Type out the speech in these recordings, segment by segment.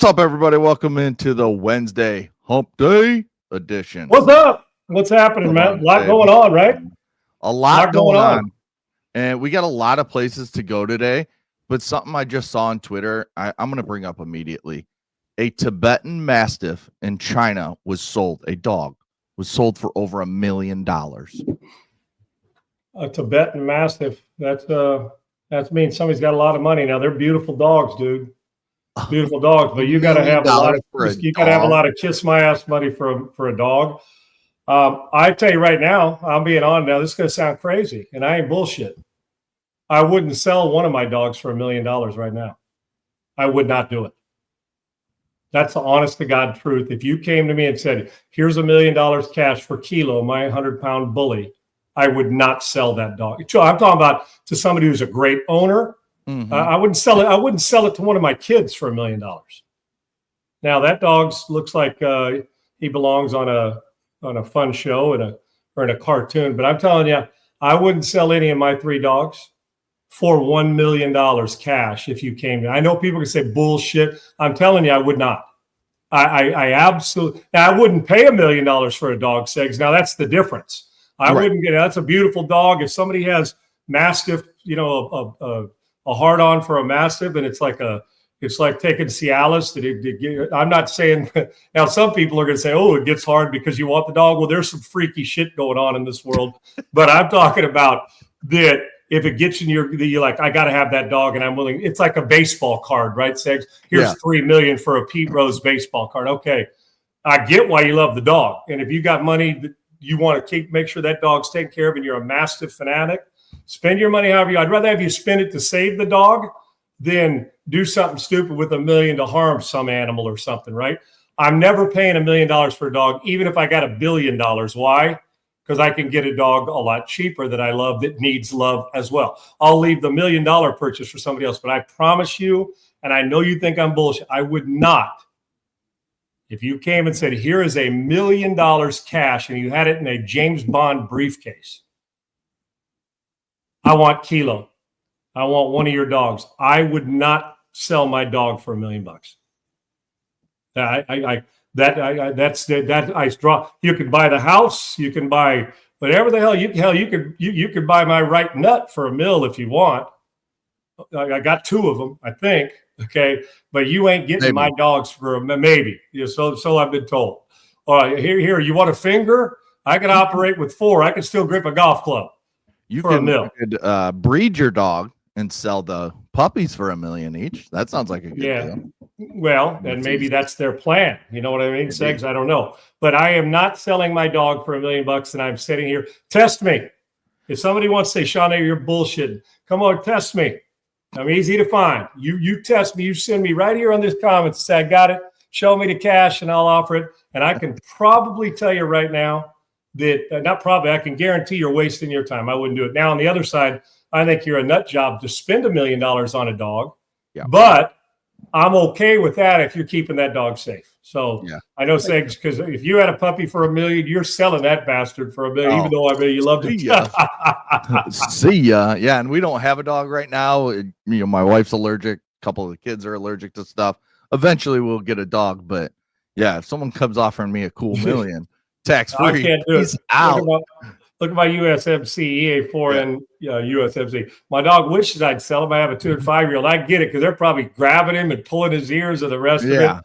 What's up, everybody? Welcome into the Wednesday Hump Day edition. What's up? What's happening, man? A lot going on, right? A lot going on. And we got a lot of places to go today, but something I just saw on Twitter, I'm going to bring up immediately. A Tibetan Mastiff in China was sold. A dog was sold for over $1 million. A Tibetan Mastiff. That means somebody's got a lot of money. Now they're beautiful dogs, dude. Beautiful dogs, but you got to have a lot of kiss my ass money for a dog. I tell you right now, I'm being on now. This is going to sound crazy, and I ain't bullshit. I wouldn't sell one of my dogs for $1 million right now. I would not do it. That's the honest to God truth. If you came to me and said, "Here's $1 million cash for Kilo, my 100-pound bully," I would not sell that dog. I'm talking about to somebody who's a great owner. Mm-hmm. I wouldn't sell it. I wouldn't sell it to one of my kids for $1 million. Now that dog looks like he belongs on a fun show or in a cartoon. But I'm telling you, I wouldn't sell any of my 3 dogs for $1 million cash if you came to. I know people can say bullshit. I'm telling you, I would not. I absolutely. Now I wouldn't pay $1 million for a dog, Segs. Now that's the difference. I wouldn't get. That's a beautiful dog. If somebody has Mastiff, a hard on for a Mastiff, and it's like taking Cialis. I'm not saying now. Some people are going to say, "Oh, it gets hard because you want the dog." Well, there's some freaky shit going on in this world, but I'm talking about that. If it gets in you're like, I got to have that dog, and I'm willing. It's like a baseball card, right? Segs. Here's $3 million for a Pete Rose baseball card. Okay, I get why you love the dog, and if you got money that you want to make sure that dog's taken care of, and you're a Mastiff fanatic. Spend your money however you. I'd rather have you spend it to save the dog than do something stupid with $1 million to harm some animal or something, right? I'm never paying $1 million for a dog, even if I got $1 billion. Why? Because I can get a dog a lot cheaper that I love that needs love as well. I'll leave the $1 million purchase for somebody else, but I promise you, and I know you think I'm bullshit, I would not. If you came and said, "Here is $1 million cash," and you had it in a James Bond briefcase. I want Kilo. I want one of your dogs. I would not sell my dog for $1 million. You could buy the house. You can buy whatever the hell you could buy my right nut for $1 million if you want. I got 2 of them, I think. Okay, but you ain't getting my dogs for maybe. So I've been told. All right, here. You want a finger? I can operate with 4. I can still grip a golf club. You could breed your dog and sell the puppies for $1 million each. That sounds like a good deal. Well, and maybe that's their plan. You know what I mean, Segs? I don't know. But I am not selling my dog for $1 million, and I'm sitting here. Test me. If somebody wants to say, "Sean, you're bullshitting," come on, test me. I'm easy to find. You test me. You send me right here on this comment. Say, "I got it. Show me the cash, and I'll offer it." And I can probably tell you right now that I can guarantee you're wasting your time. I wouldn't do it. Now, on the other side, I think you're a nut job to spend $1 million on a dog. Yeah. But I'm okay with that if you're keeping that dog safe. So I know, Segs, because if you had a puppy for $1 million, you're selling that bastard for $1 million, even though I bet you loved it. See ya. Yeah, and we don't have a dog right now. My wife's allergic. A couple of the kids are allergic to stuff. Eventually, we'll get a dog. But yeah, if someone comes offering me a cool $1 million, tax free, I can't do he's it. out. Look at my USMC EA4 and USMC. My dog wishes I'd sell him. I have a 2- and 5-year-old. I get it because they're probably grabbing him and pulling his ears and the rest of it.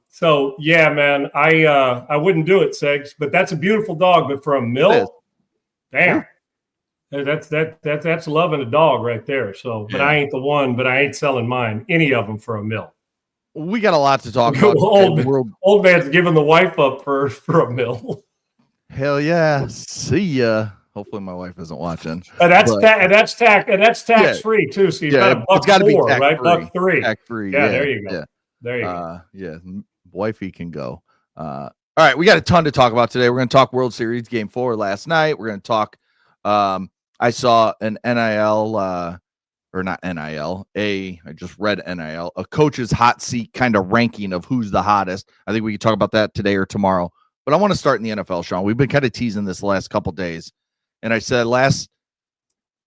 So yeah, man, I wouldn't do it, Segs. But that's a beautiful dog. But for $1 million, damn, that's loving a dog right there. So, but I ain't the one. But I ain't selling mine, any of them, for $1 million. We got a lot to talk about. Old man's giving the wife up for $1 million. Hell yeah! See ya. Hopefully, my wife isn't watching. And that's tax free too. So you've got $1.04, right? $1.03. Tax free. Yeah, there you go. There you go. Yeah, wifey can go. All right, we got a ton to talk about today. We're going to talk World Series Game 4 last night. We're going to talk. I saw an NIL or not NIL. I just read NIL. A coach's hot seat kind of ranking of who's the hottest. I think we can talk about that today or tomorrow. But I want to start in the NFL, Sean. We've been kind of teasing this the last couple days. And I said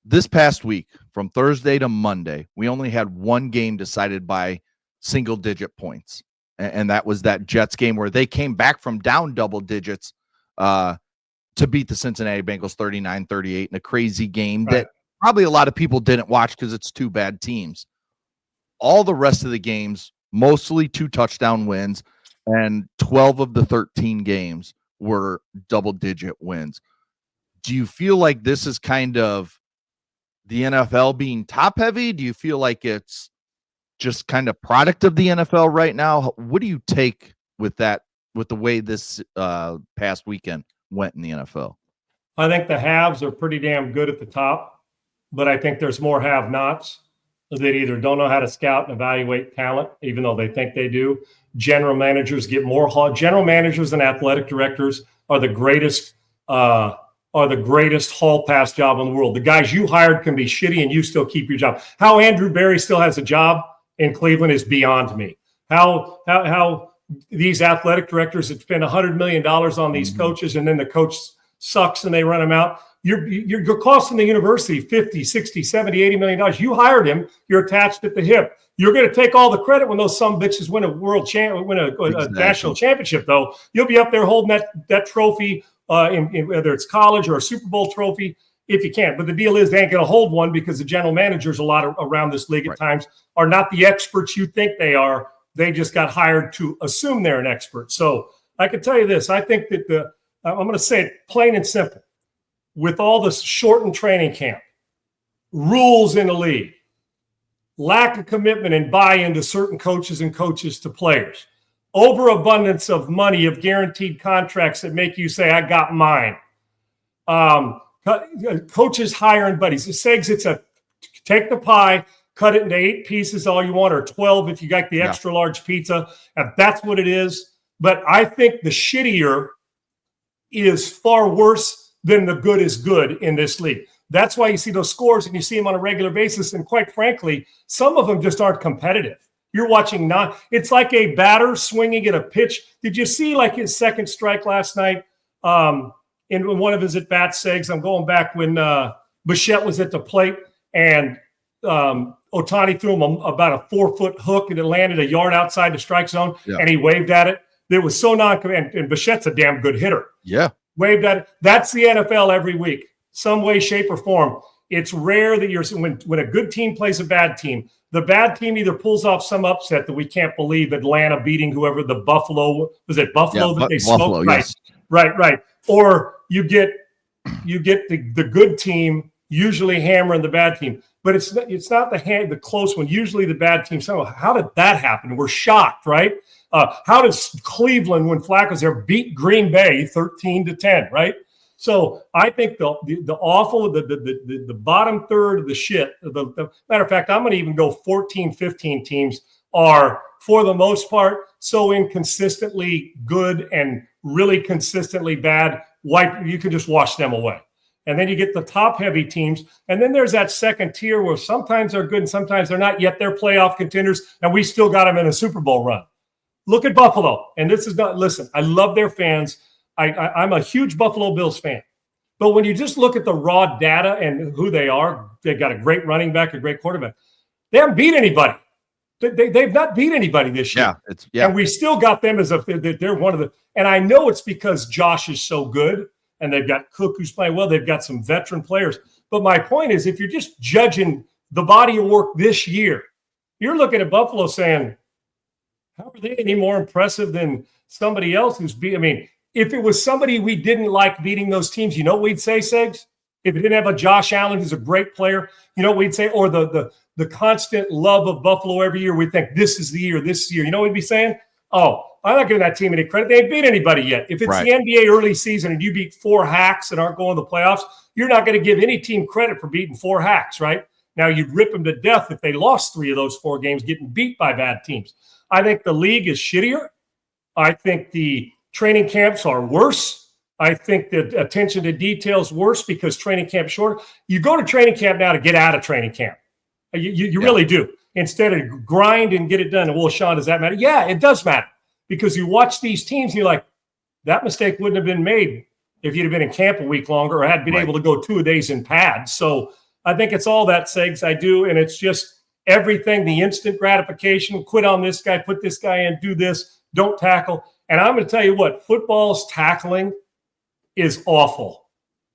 this past week, from Thursday to Monday, we only had one game decided by single digit points. And that was that Jets game where they came back from down double digits to beat the Cincinnati Bengals 39-38 in a crazy game that probably a lot of people didn't watch because it's two bad teams. All the rest of the games, mostly 2 touchdown wins, and 12 of the 13 games were double-digit wins. Do you feel like this is kind of the NFL being top-heavy? Do you feel like it's just kind of product of the NFL right now? What do you take with that, with the way this past weekend went in the NFL? I think the haves are pretty damn good at the top, but I think there's more have-nots that either don't know how to scout and evaluate talent, even though they think they do. General managers get more. General managers and athletic directors are the greatest hall pass job in the world. The guys you hired can be shitty and you still keep your job. How Andrew Berry still has a job in Cleveland is beyond me. How these athletic directors that spend $100 million on these coaches and then the coach sucks and they run him out. You're costing the university $50, $60, $70, $80 million. You hired him. You're attached at the hip. You're going to take all the credit when those some bitches win a national championship, though. You'll be up there holding that trophy, in whether it's college or a Super Bowl trophy, if you can. But the deal is they ain't going to hold one because the general managers around this league at times are not the experts you think they are. They just got hired to assume they're an expert. So I can tell you this. I think that I'm going to say it plain and simple. With all the shortened training camp, rules in the league, lack of commitment and buy-in to certain coaches to players, overabundance of money, of guaranteed contracts that make you say, I got mine. Coaches hiring buddies. It's take the pie, cut it into 8 pieces all you want, or 12 if you got the extra large pizza. And that's what it is. But I think the shittier is far worse than the good is good in this league. That's why you see those scores and you see them on a regular basis. And quite frankly, some of them just aren't competitive. You're watching it's like a batter swinging at a pitch. Did you see like his second strike last night in one of his at-bat segs? I'm going back when Bichette was at the plate and Ohtani threw him about a 4-foot hook and it landed a yard outside the strike zone and he waved at it. It was so and Bichette's a damn good hitter. Yeah. Waved at it. That's the NFL every week, some way, shape, or form. It's rare that when a good team plays a bad team, the bad team either pulls off some upset that we can't believe, Atlanta beating whoever the Buffalo, was it Buffalo that they Buffalo, smoked? Yes. Right. Or you get the good team usually hammering the bad team. But it's not the close one. Usually the bad team. So how did that happen? We're shocked, right? How does Cleveland, when Flacco's there, beat Green Bay 13-10, right? So I think the awful, the bottom third of the shit, the matter of fact, I'm going to even go 14, 15 teams are, for the most part, so inconsistently good and really consistently bad, you can just wash them away. And then you get the top-heavy teams. And then there's that second tier where sometimes they're good and sometimes they're not, yet they're playoff contenders, and we still got them in a Super Bowl run. Look at Buffalo. And this is not – listen, I love their fans. I'm a huge Buffalo Bills fan. But when you just look at the raw data and who they are, they've got a great running back, a great quarterback. They haven't beat anybody. They've not beat anybody this year. And we still got them as they're one of the – and I know it's because Josh is so good. And they've got Cook who's playing well. They've got some veteran players. But my point is, if you're just judging the body of work this year, you're looking at Buffalo saying, how are they any more impressive than somebody else who's if it was somebody we didn't like beating those teams, you know what we'd say, Segs? If it didn't have a Josh Allen who's a great player, you know what we'd say? Or the constant love of Buffalo every year, we think this is the year. You know what we'd be saying? Oh, I'm not giving that team any credit. They ain't beat anybody yet. If it's the NBA early season and you beat 4 hacks and aren't going to the playoffs, you're not going to give any team credit for beating 4 hacks, right? Now, you'd rip them to death if they lost 3 of those 4 games getting beat by bad teams. I think the league is shittier. I think the training camps are worse. I think the attention to detail is worse because training camp is shorter. You go to training camp now to get out of training camp. You really do. Instead of grind and get it done. And, well, Sean, does that matter? Yeah, it does matter. Because you watch these teams and you're like, that mistake wouldn't have been made if you'd have been in camp a week longer or had been able to go 2 days in pads. So I think it's all that, Segs. I do. And it's just everything, the instant gratification, quit on this guy, put this guy in, do this, don't tackle. And I'm going to tell you what, football's tackling is awful.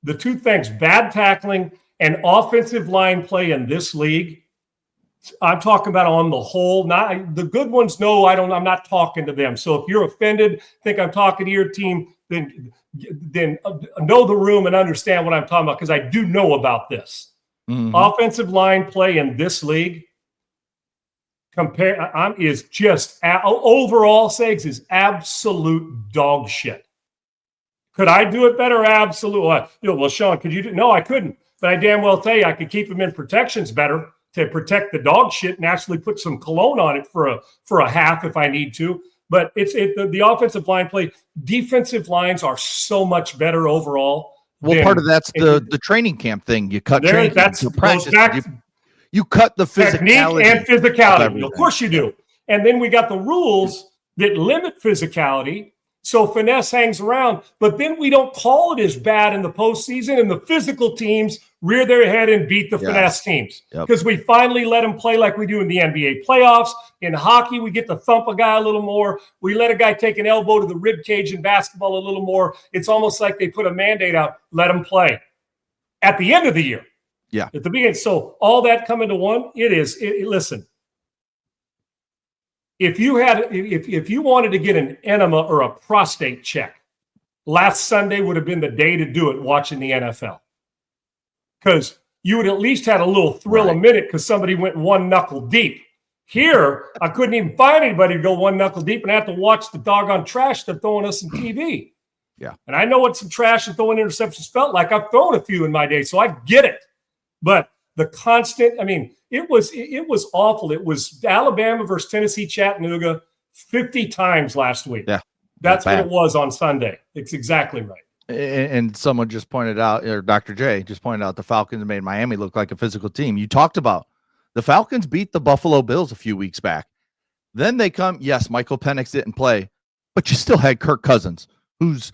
The two things, bad tackling and offensive line play in this league, I'm talking about on the whole. Not the good ones. No, I'm not talking to them. So if you're offended, think I'm talking to your team, then know the room and understand what I'm talking about, because I do know about this. Mm-hmm. Offensive line play in this league is just overall, Segs, is absolute dog shit. Could I do it better? Absolutely. Well, Sean, could you do? No, I couldn't. But I damn well tell you, I could keep them in protections better to protect the dog shit and actually put some cologne on it for a half if I need to. But the offensive line play, defensive lines are so much better overall. Well, part of that's the training camp thing. You cut training camp, you cut the physicality. Technique and physicality. Of course you do. And then we got the rules that limit physicality. So finesse hangs around, but then we don't call it as bad in the postseason, and the physical teams rear their head and beat the finesse teams because we finally let them play like we do in the NBA playoffs. In hockey, we get to thump a guy a little more. We let a guy take an elbow to the rib cage in basketball a little more. It's almost like they put a mandate out, let them play at the end of the year. Yeah. At the beginning. So all that come into one, listen. If you wanted to get an enema or a prostate check, last Sunday would have been the day to do it watching the NFL. Because you would at least had a little thrill a minute because somebody went one knuckle deep. Here, I couldn't even find anybody to go one knuckle deep, and I have to watch the doggone trash they're throwing us on TV. Yeah. And I know what some trash and throwing interceptions felt like. I've thrown a few in my day, so I get it. But the constant, it was awful. It was Alabama versus Tennessee Chattanooga 50 times last week. Yeah. That's what it was on Sunday. It's exactly right. And someone just pointed out, or Dr. J just pointed out, the Falcons made Miami look like a physical team. You talked about the Falcons beat the Buffalo Bills a few weeks back. Then they come, yes, Michael Penix didn't play, but you still had Kirk Cousins, who's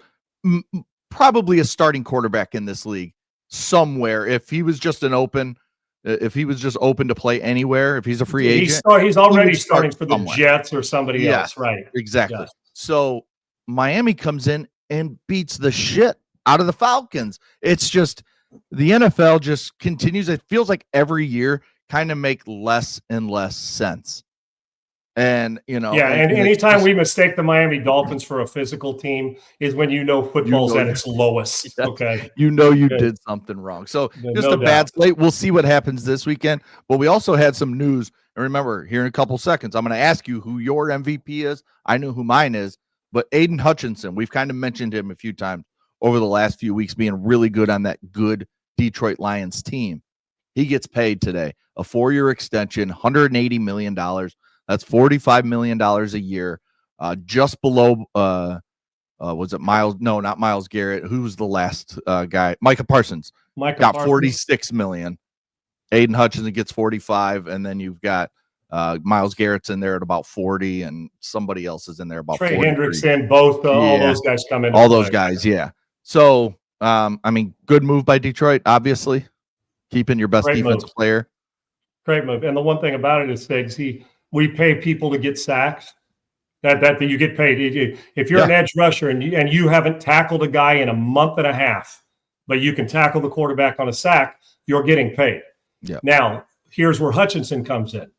probably a starting quarterback in this league somewhere. If he was just open to play anywhere, if he's a free agent, he's already starting for the Jets or somebody else, right? Exactly. Yes. So Miami comes in and beats the shit out of the Falcons. It's just the NFL just continues. It feels like every year kind of make less and less sense. And, and anytime we mistake the Miami Dolphins for a physical team is when football's at its lowest. Yes. Okay. You did something wrong. So just a bad slate. We'll see what happens this weekend. But we also had some news. And remember, here in a couple seconds, I'm going to ask you who your MVP is. I know who mine is. But Aiden Hutchinson, we've kind of mentioned him a few times over the last few weeks being really good on that good Detroit Lions team. He gets paid today, a 4-year extension, $180 million. That's $45 million a year, just below, was it Miles? No, not Myles Garrett. Who was the last guy? Micah Parsons. Got $46 million. Aiden Hutchinson gets 45, and then you've got Myles Garrett's in there at about 40, and somebody else is in there about Trey 43. Hendrickson, both all those guys come in. All those guys, yeah. So, good move by Detroit, obviously, keeping your best defensive player. Great move. And the one thing about it is, Figs, we pay people to get sacks. That you get paid. If you're an edge rusher and you haven't tackled a guy in a month and a half, but you can tackle the quarterback on a sack, you're getting paid. Yeah. Now, here's where Hutchinson comes in.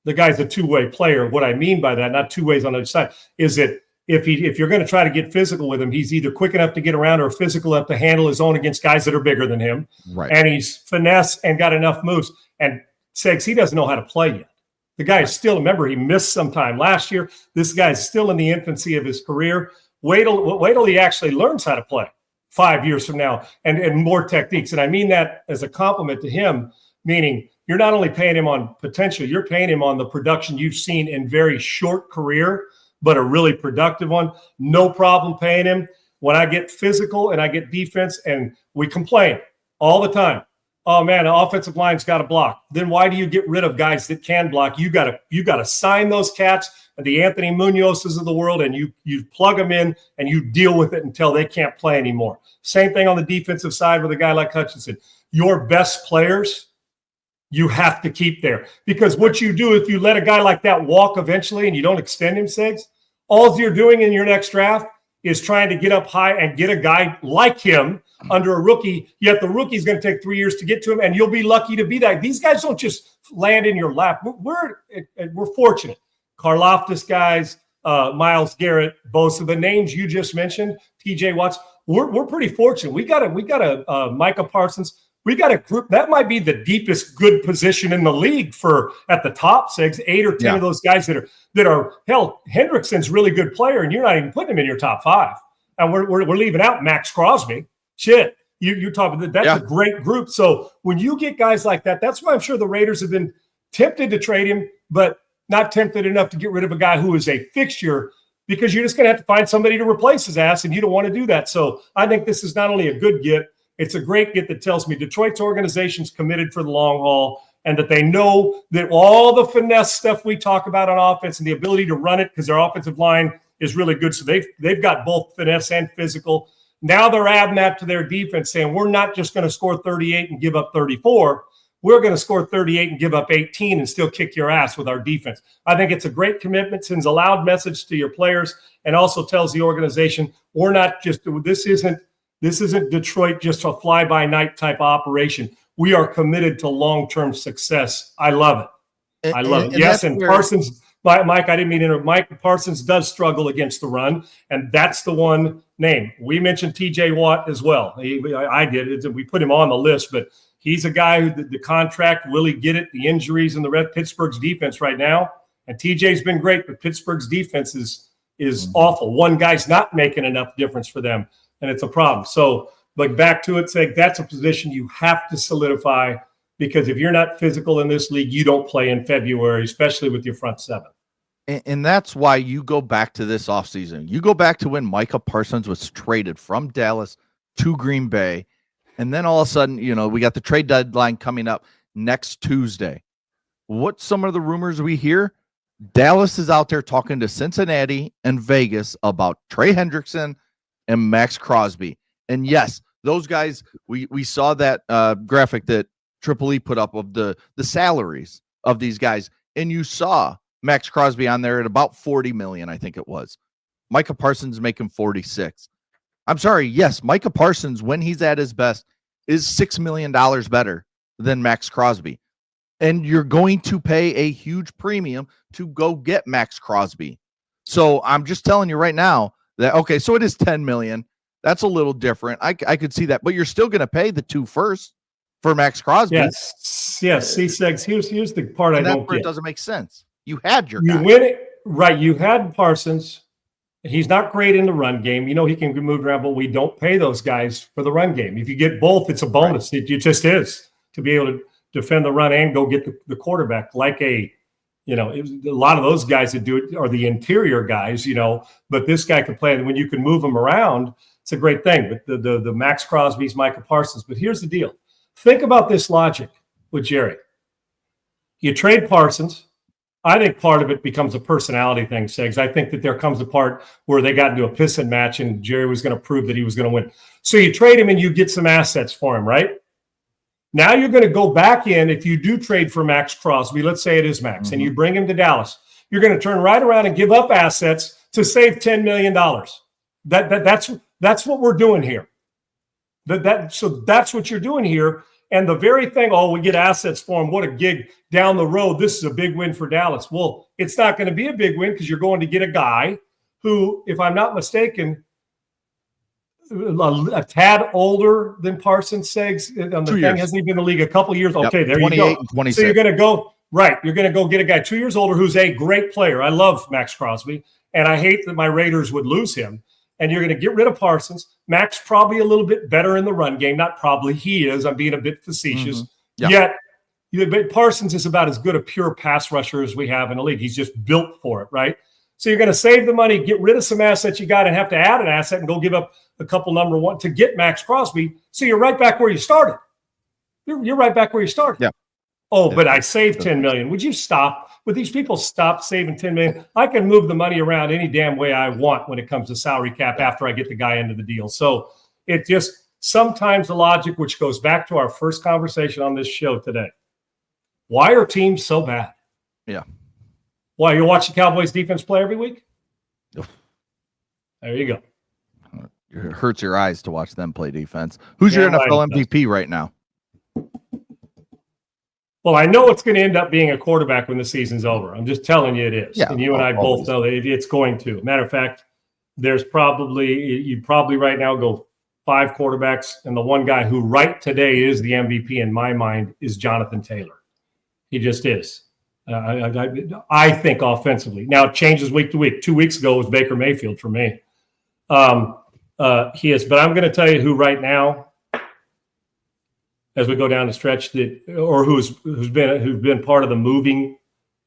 The guy's a two-way player. What I mean by that, not two ways on the other side, is that if you're going to try to get physical with him, he's either quick enough to get around or physical enough to handle his own against guys that are bigger than him. Right. And he's finesse and got enough moves. And Segs, he doesn't know how to play yet. The guy is still, remember, he missed some time last year. This guy's still in the infancy of his career. Wait till he actually learns how to play 5 years from now and more techniques. And I mean that as a compliment to him, meaning you're not only paying him on potential, you're paying him on the production you've seen in very short career, but a really productive one. No problem paying him. When I get physical and I get defense and we complain all the time. Oh man, the offensive line's got to block. Then why do you get rid of guys that can block? You got to sign those cats and the Anthony Munozes of the world, and you plug them in and you deal with it until they can't play anymore. Same thing on the defensive side with a guy like Hutchinson. Your best players you have to keep there. Because what you do, if you let a guy like that walk eventually and you don't extend him, Sigs, all you're doing in your next draft is trying to get up high and get a guy like him under a rookie, yet the rookie's going to take 3 years to get to him, and you'll be lucky to be that. These guys don't just land in your lap. We're fortunate. Karlaftis guys, Myles Garrett, both of the names you just mentioned, TJ Watts, we're pretty fortunate. We got a Micah Parsons. We got a group that might be the deepest good position in the league for at the top 6, 8 or 10 of those guys that are hell. Hendrickson's really good player, and you're not even putting him in your top 5. And we're leaving out Max Crosby. Shit, you're talking that's a great group. So when you get guys like that, that's why I'm sure the Raiders have been tempted to trade him, but not tempted enough to get rid of a guy who is a fixture, because you're just going to have to find somebody to replace his ass, and you don't want to do that. So I think this is not only a good get, it's a great get that tells me Detroit's organization's committed for the long haul, and that they know that all the finesse stuff we talk about on offense and the ability to run it, because their offensive line is really good. So they've got both finesse and physical. Now they're adding that to their defense, saying we're not just going to score 38 and give up 34. We're going to score 38 and give up 18 and still kick your ass with our defense. I think it's a great commitment, sends a loud message to your players, and also tells the organization we're not just this isn't Detroit just a fly-by-night type operation. We are committed to long-term success. I love it. I love it. Yes, and Parsons, Mike, I didn't mean to interrupt. Mike Parsons does struggle against the run, and that's the one name. We mentioned TJ Watt as well. I did. We put him on the list, but he's a guy who the contract, will he get it? The injuries and the red Pittsburgh's defense right now. And TJ's been great, but Pittsburgh's defense is awful. One guy's not making enough difference for them, and it's a problem. So, back to it, say that's a position you have to solidify, because if you're not physical in this league, you don't play in February, especially with your front 7. And that's why you go back to this offseason. You go back to when Micah Parsons was traded from Dallas to Green Bay. And then all of a sudden, we got the trade deadline coming up next Tuesday. What's some of the rumors we hear? Dallas is out there talking to Cincinnati and Vegas about Trey Hendrickson and Max Crosby. And yes, those guys, we saw that graphic that Triple E put up of the salaries of these guys. And you saw Max Crosby on there at about $40 million, I think it was. Micah Parsons making 46. I'm sorry. Yes, Micah Parsons, when he's at his best, is $6 million better than Max Crosby. And you're going to pay a huge premium to go get Max Crosby. So I'm just telling you right now that, okay, so it is $10 million. That's a little different. I could see that, but you're still going to pay the 2 first for Max Crosby. Yes. C-Segs, here's the part I don't get. It doesn't make sense. You had your guy. You win it, right. You had Parsons. He's not great in the run game. He can be moved around, but we don't pay those guys for the run game. If you get both, it's a bonus. Right. It just is, to be able to defend the run and go get the quarterback. Like a lot of those guys that do it are the interior guys, but this guy can play. And when you can move him around, it's a great thing. But the Max Crosby's, Micah Parsons. But here's the deal. Think about this logic with Jerry. You trade Parsons. I think part of it becomes a personality thing, Segs. I think that there comes a part where they got into a pissing match and Jerry was going to prove that he was going to win. So you trade him and you get some assets for him, right? Now you're going to go back in. If you do trade for Max Crosby, let's say it is Max, and you bring him to Dallas, you're going to turn right around and give up assets to save $10 million. That's what we're doing here. So that's what you're doing here. And the very thing, we get assets for him. What a gig down the road. This is a big win for Dallas. Well, it's not going to be a big win because you're going to get a guy who, if I'm not mistaken, a tad older than Parsons, Segs on the 2 thing. years. Hasn't he been in the league a couple years? Okay, there you go. And 26. So you're going to go, right. You're going to go get a guy 2 years older who's a great player. I love Max Crosby, and I hate that my Raiders would lose him. And you're going to get rid of Parsons. Max probably a little bit better in the run game. Not probably, he is. I'm being a bit facetious. Yet, but Parsons is about as good a pure pass rusher as we have in the league. He's just built for it, right? So you're going to save the money, get rid of some assets you got, and have to add an asset and go give up a couple number 1 to get Max Crosby. So you're right back where you started. You're right back where you started. Yeah. Oh, but I saved $10 million. Would you stop? Would these people stop saving $10 million? I can move the money around any damn way I want when it comes to salary cap after I get the guy into the deal. So it just sometimes the logic, which goes back to our first conversation on this show today. Why are teams so bad? Yeah. Why, you watch the Cowboys defense play every week? There you go. It hurts your eyes to watch them play defense. Who's your NFL MVP right now? Well, I know it's going to end up being a quarterback when the season's over. I'm just telling you it is. Yeah, and you and I both know that it's going to. Matter of fact, you probably right now go 5 quarterbacks, and the one guy who right today is the MVP in my mind is Jonathan Taylor. He just is. I think offensively. Now it changes week to week. 2 weeks ago was Baker Mayfield for me. He is, but I'm going to tell you who right now, as we go down the stretch, who's been part of the moving,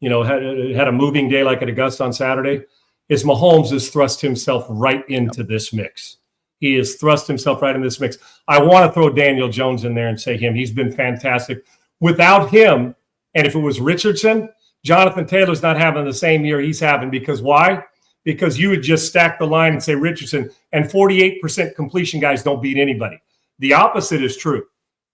had a moving day like at Augusta on Saturday, is Mahomes has thrust himself right into this mix. He has thrust himself right in this mix. I want to throw Daniel Jones in there and say he's been fantastic. Without him, and if it was Richardson, Jonathan Taylor's not having the same year he's having. Because why? Because you would just stack the line and say Richardson, and 48% completion guys don't beat anybody. The opposite is true.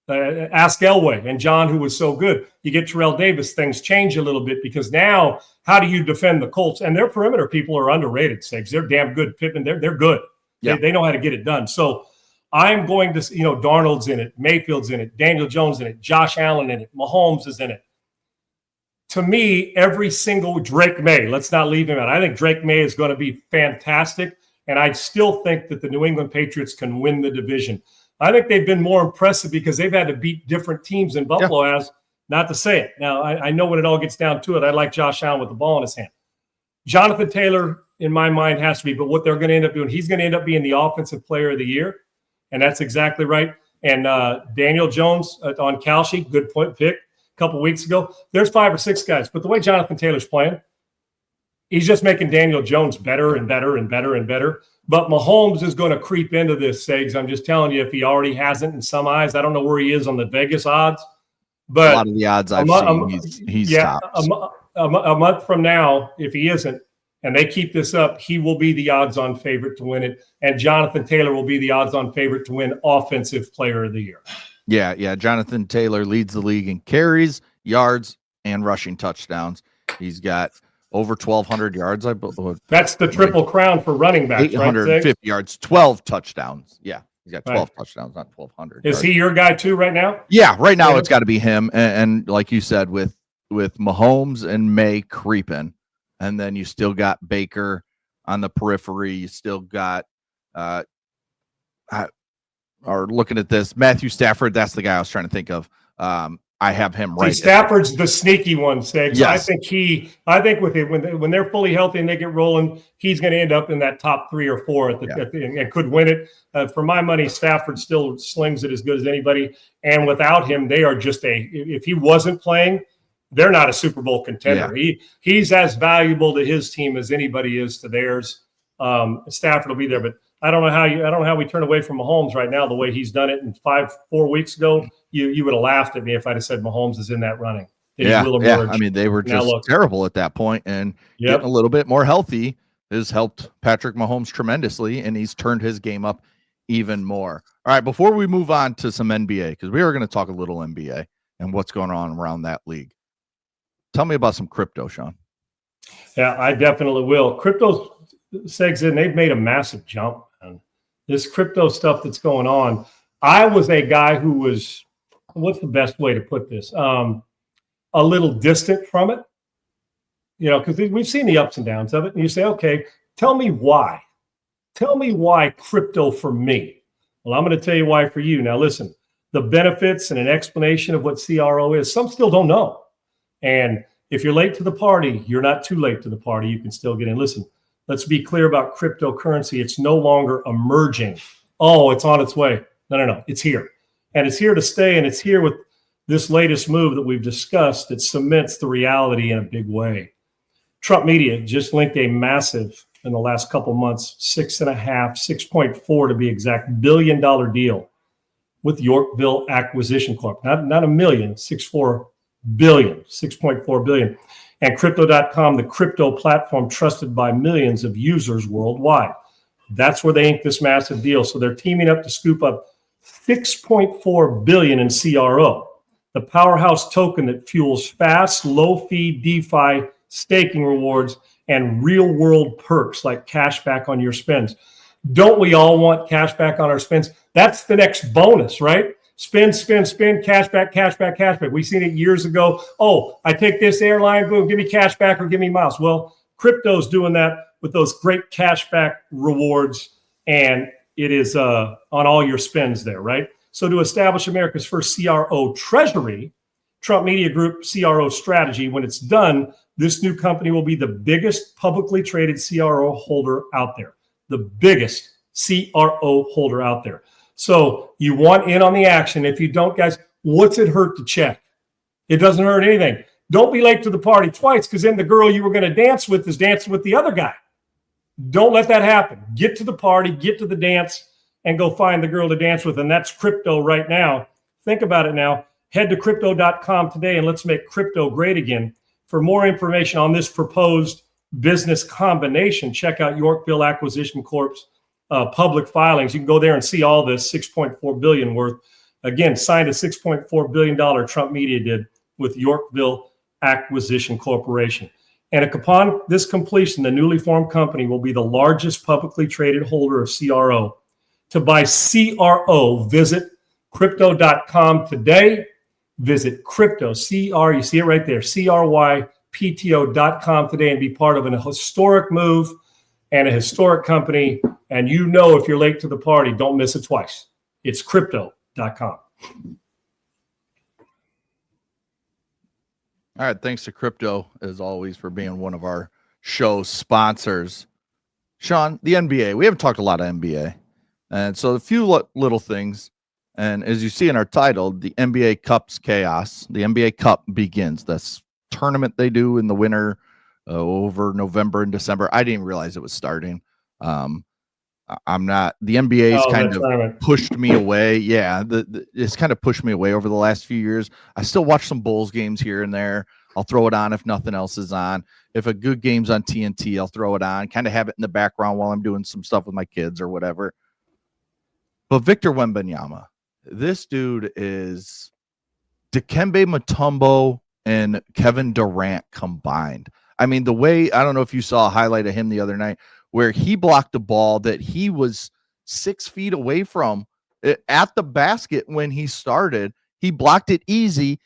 Ask Elway and John, who was so good. You get Terrell Davis, things change a little bit, because now how do you defend the Colts? And their perimeter people are underrated, Segs. They're damn good. Pittman, they're good. Yeah. They know how to get it done. So I'm going to, Darnold's in it, Mayfield's in it, Daniel Jones in it, Josh Allen in it, Mahomes is in it. To me, every single Drake May, let's not leave him out. I think Drake May is going to be fantastic, and I still think that the New England Patriots can win the division. I think they've been more impressive because they've had to beat different teams than Buffalo has, not to say it. Now, I know when it all gets down to it, I like Josh Allen with the ball in his hand. Jonathan Taylor, in my mind, has to be, but what they're going to end up doing, he's going to end up being the offensive player of the year, and that's exactly right. And Daniel Jones on Kalshi, good point pick a couple weeks ago. There's 5 or 6 guys, but the way Jonathan Taylor's playing, he's just making Daniel Jones better and better and better and better. But Mahomes is going to creep into this, Segs. I'm just telling you, if he already hasn't in some eyes. I don't know where he is on the Vegas odds. But a lot of the odds I've seen, he's tops. A month from now, if he isn't, and they keep this up, he will be the odds-on favorite to win it. And Jonathan Taylor will be the odds-on favorite to win Offensive Player of the Year. Yeah. Jonathan Taylor leads the league in carries, yards, and rushing touchdowns. He's got over 1,200 yards, I believe. That's the triple crown for running backs, 850 yards, 12 touchdowns. Yeah, he's got 12 touchdowns, not 1,200. Is he your guy too right now? Yeah, right now it's got to be him. And like you said, with Mahomes and May creeping, and then you still got Baker on the periphery. You still got or looking at this, Matthew Stafford. That's the guy I was trying to think of. I have him right. Stafford's the sneaky one, Segs. Yes. I think with it when they're fully healthy and they get rolling, he's going to end up in that top 3 or 4 and could win it. For my money, Stafford still slings it as good as anybody. And without him, they are just if he wasn't playing, they're not a Super Bowl contender. Yeah. He's as valuable to his team as anybody is to theirs. Stafford will be there, but I don't know how we turn away from Mahomes right now the way he's done it. And 4 weeks ago, you would have laughed at me if I'd have said Mahomes is in that running. Yeah. I mean, they were just terrible at that point, and getting a little bit more healthy has helped Patrick Mahomes tremendously, and he's turned his game up even more. All right, before we move on to some NBA, because we are going to talk a little NBA and what's going on around that league. Tell me about some crypto, Sean. Yeah, I definitely will. Crypto's Segs, and they've made a massive jump. Man. This crypto stuff that's going on. I was a guy who was, what's the best way to put this? A little distant from it, because we've seen the ups and downs of it. And you say, okay, tell me why. Tell me why crypto for me. Well, I'm going to tell you why for you. Now, listen, the benefits and an explanation of what CRO is, some still don't know. And if you're late to the party, you're not too late to the party. You can still get in. Listen, let's be clear about cryptocurrency. It's no longer emerging. Oh, it's on its way. No. It's here. And it's here to stay. And it's here with this latest move that we've discussed that cements the reality in a big way. Trump Media just linked a massive, in the last couple months, 6.4 to be exact, billion-dollar deal with Yorkville Acquisition Corp. Not a million, 6.4 billion. And Crypto.com, the crypto platform trusted by millions of users worldwide. That's where they inked this massive deal. So they're teaming up to scoop up $6.4 billion in CRO. the powerhouse token that fuels fast, low-fee DeFi staking rewards and real-world perks like cash back on your spends. Don't we all want cash back on our spends? That's the next bonus, right? Spend, cash back, cash back, cash back. We've seen it years ago. Oh, I take this airline, boom, give me cash back or give me miles. Well, crypto's doing that with those great cash back rewards, and it is on all your spends there, right? So to establish America's first CRO treasury, Trump Media Group CRO strategy, when it's done, this new company will be the biggest publicly traded CRO holder out there. The biggest CRO holder out there. So you want in on the action. If you don't, guys, what's it hurt to check? It doesn't hurt anything. Don't be late to the party twice, because then the girl you were going to dance with is dancing with the other guy. Don't let that happen. Get to the party, get to the dance, and go find the girl to dance with. And that's crypto right now. Think about it now. Head to crypto.com today and let's make crypto great again. For more information on this proposed business combination, check out Yorkville Acquisition Corp's public filings. You can go there and see all this, $6.4 billion worth. Again, signed a $6.4 billion Trump Media did with Yorkville Acquisition Corporation. And upon this completion, the newly formed company will be the largest publicly traded holder of CRO. To buy CRO, visit crypto.com today. Visit crypto, you see it right there, CRYPTO.com today and be part of a historic move and a historic company. And you know, if you're late to the party, don't miss it twice. It's crypto.com. All right. Thanks to Crypto, as always, for being one of our show sponsors. Sean, the NBA. We haven't talked a lot of NBA. And so a few little things. And as you see in our title, the NBA Cup's chaos. The NBA Cup begins. This tournament they do in the winter over November and December. I didn't realize it was starting. I'm not. The NBA's kind of pushed me away. Yeah, it's kind of pushed me away over the last few years. I still watch some Bulls games here and there. I'll throw it on if nothing else is on. If a good game's on TNT, I'll throw it on. Kind of have it in the background while I'm doing some stuff with my kids or whatever. But Victor Wembanyama, this dude is Dikembe Mutombo and Kevin Durant combined. I mean, the way, I don't know if you saw a highlight of him the other night where he blocked a ball that he was 6 feet away from at the basket when he started. He blocked it easy.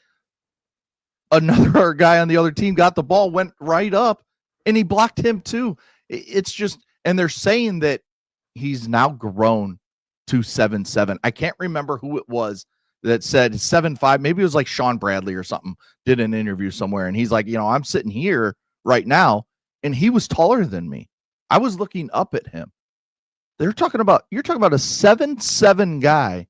Another guy on the other team got the ball, went right up, and he blocked him too. It's just, and they're saying that he's now grown to 7'7". I can't remember who it was that said 7'5". Maybe it was like Sean Bradley or something, did an interview somewhere. And he's like, I'm sitting here right now, and he was taller than me. I was looking up at him. You're talking about a 7'7" guy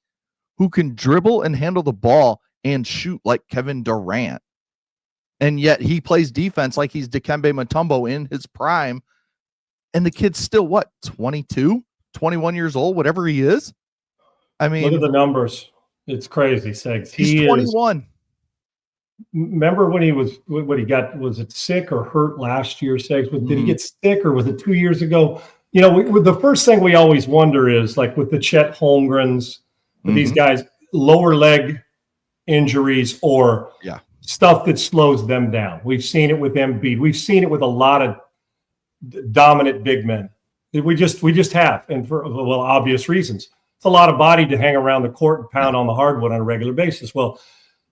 who can dribble and handle the ball and shoot like Kevin Durant. And yet he plays defense like he's Dikembe Mutombo in his prime. And the kid's still, 22, 21 years old, whatever he is? I mean, look at the numbers. It's crazy, Segs. He's 21. Remember when he was, what he got, was it sick or hurt last year, Segs? Did he get sick or was it 2 years ago? The first thing we always wonder is, like with the Chet Holmgrens, these guys, lower leg injuries or stuff that slows them down. We've seen it with Embiid. We've seen it with a lot of dominant big men. We just have, and for obvious reasons. It's a lot of body to hang around the court and pound on the hardwood on a regular basis. Well,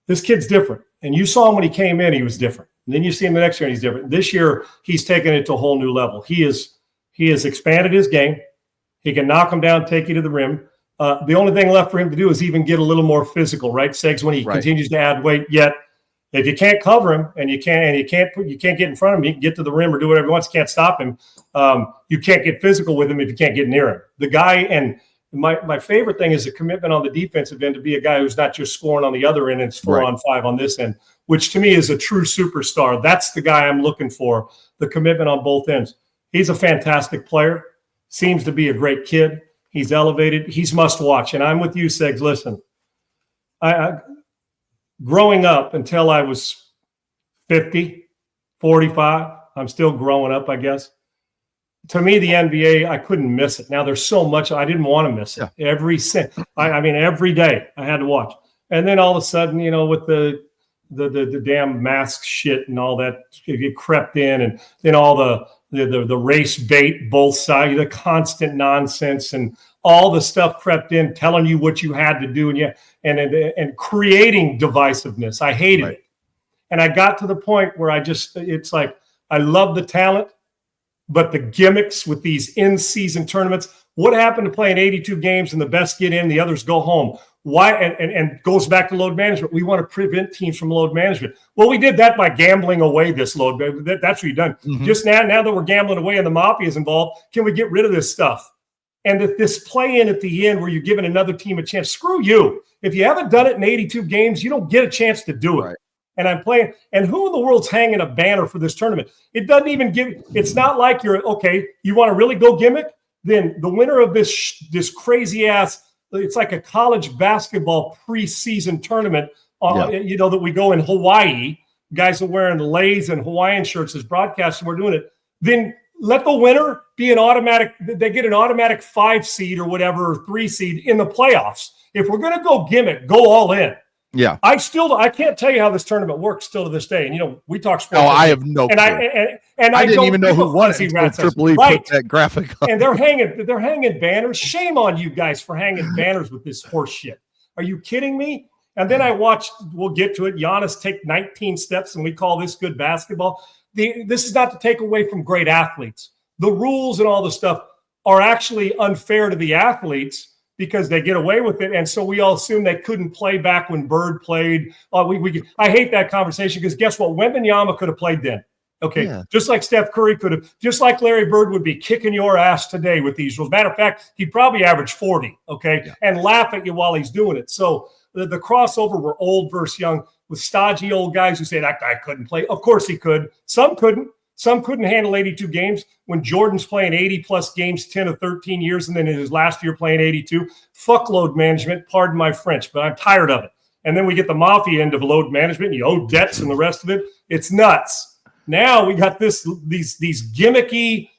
this kid's different. And you saw him when he came in, he was different. And then you see him the next year and he's different. This year, he's taken it to a whole new level. He has expanded his game. He can knock him down, take you to the rim. The only thing left for him to do is even get a little more physical, right, Segs, when he continues to add weight. Yet, if you can't cover him and you can't get in front of him, you can get to the rim or do whatever you want. You can't stop him. You can't get physical with him if you can't get near him. The guy, and my favorite thing is the commitment on the defensive end to be a guy who's not just scoring on the other end and it's 4-on-5 on this end, which to me is a true superstar. That's the guy I'm looking for, the commitment on both ends. He's a fantastic player, seems to be a great kid. He's elevated. He's must watch. And I'm with you, Segs. Listen, I growing up until I was 50, 45, I'm still growing up, I guess. To me, the NBA, I couldn't miss it. Now, there's so much I didn't want to miss it. Every day I had to watch. And then all of a sudden, with the damn mask shit and all that, it crept in, and then all the race bait, both sides, the constant nonsense, and all the stuff crept in, telling you what you had to do, and creating divisiveness. I hated it. And I got to the point where it's like, I love the talent, but the gimmicks with these in-season tournaments, what happened to playing 82 games and the best get in, the others go home? Why? And goes back to load management. We want to prevent teams from load management. Well, we did that by gambling away this load. That's what we've done. Mm-hmm. Just now that we're gambling away and the mafia is involved, can we get rid of this stuff? And if this play in at the end where you're giving another team a chance, screw you. If you haven't done it in 82 games, you don't get a chance to do it. Right. And I'm playing. And who in the world's hanging a banner for this tournament? It doesn't even it's not like you're, okay, you want to really go gimmick? Then the winner of this crazy ass, it's like a college basketball preseason tournament, that we go in Hawaii. Guys are wearing Lays and Hawaiian shirts as broadcasters. We're doing it. Then let the winner be they get an automatic 5 seed or whatever, or 3 seed in the playoffs. If we're going to go gimmick, go all in. Yeah. I can't tell you how this tournament works still to this day. And, we talk sports. Oh, I have no clue. And I didn't even know who won it until Triple E put that graphic up. And they're hanging banners. Shame on you guys for hanging banners with this horse shit. Are you kidding me? And then I watched, we'll get to it, Giannis take 19 steps, and we call this good basketball. This is not to take away from great athletes. The rules and all the stuff are actually unfair to the athletes because they get away with it. And so we all assume they couldn't play back when Bird played. I hate that conversation because guess what? Wembanyama could have played then. Okay. Yeah. Just like Steph Curry could have, just like Larry Bird would be kicking your ass today with these rules. Matter of fact, he'd probably average 40. Okay. Yeah. And laugh at you while he's doing it. So the crossover were old versus young with stodgy old guys who say that guy couldn't play. Of course he could. Some couldn't. Some couldn't handle 82 games. When Jordan's playing 80-plus games 10 or 13 years, and then in his last year playing 82, fuck load management, pardon my French, but I'm tired of it. And then we get the mafia end of load management, you owe debts and the rest of it. It's nuts. Now we got these gimmicky,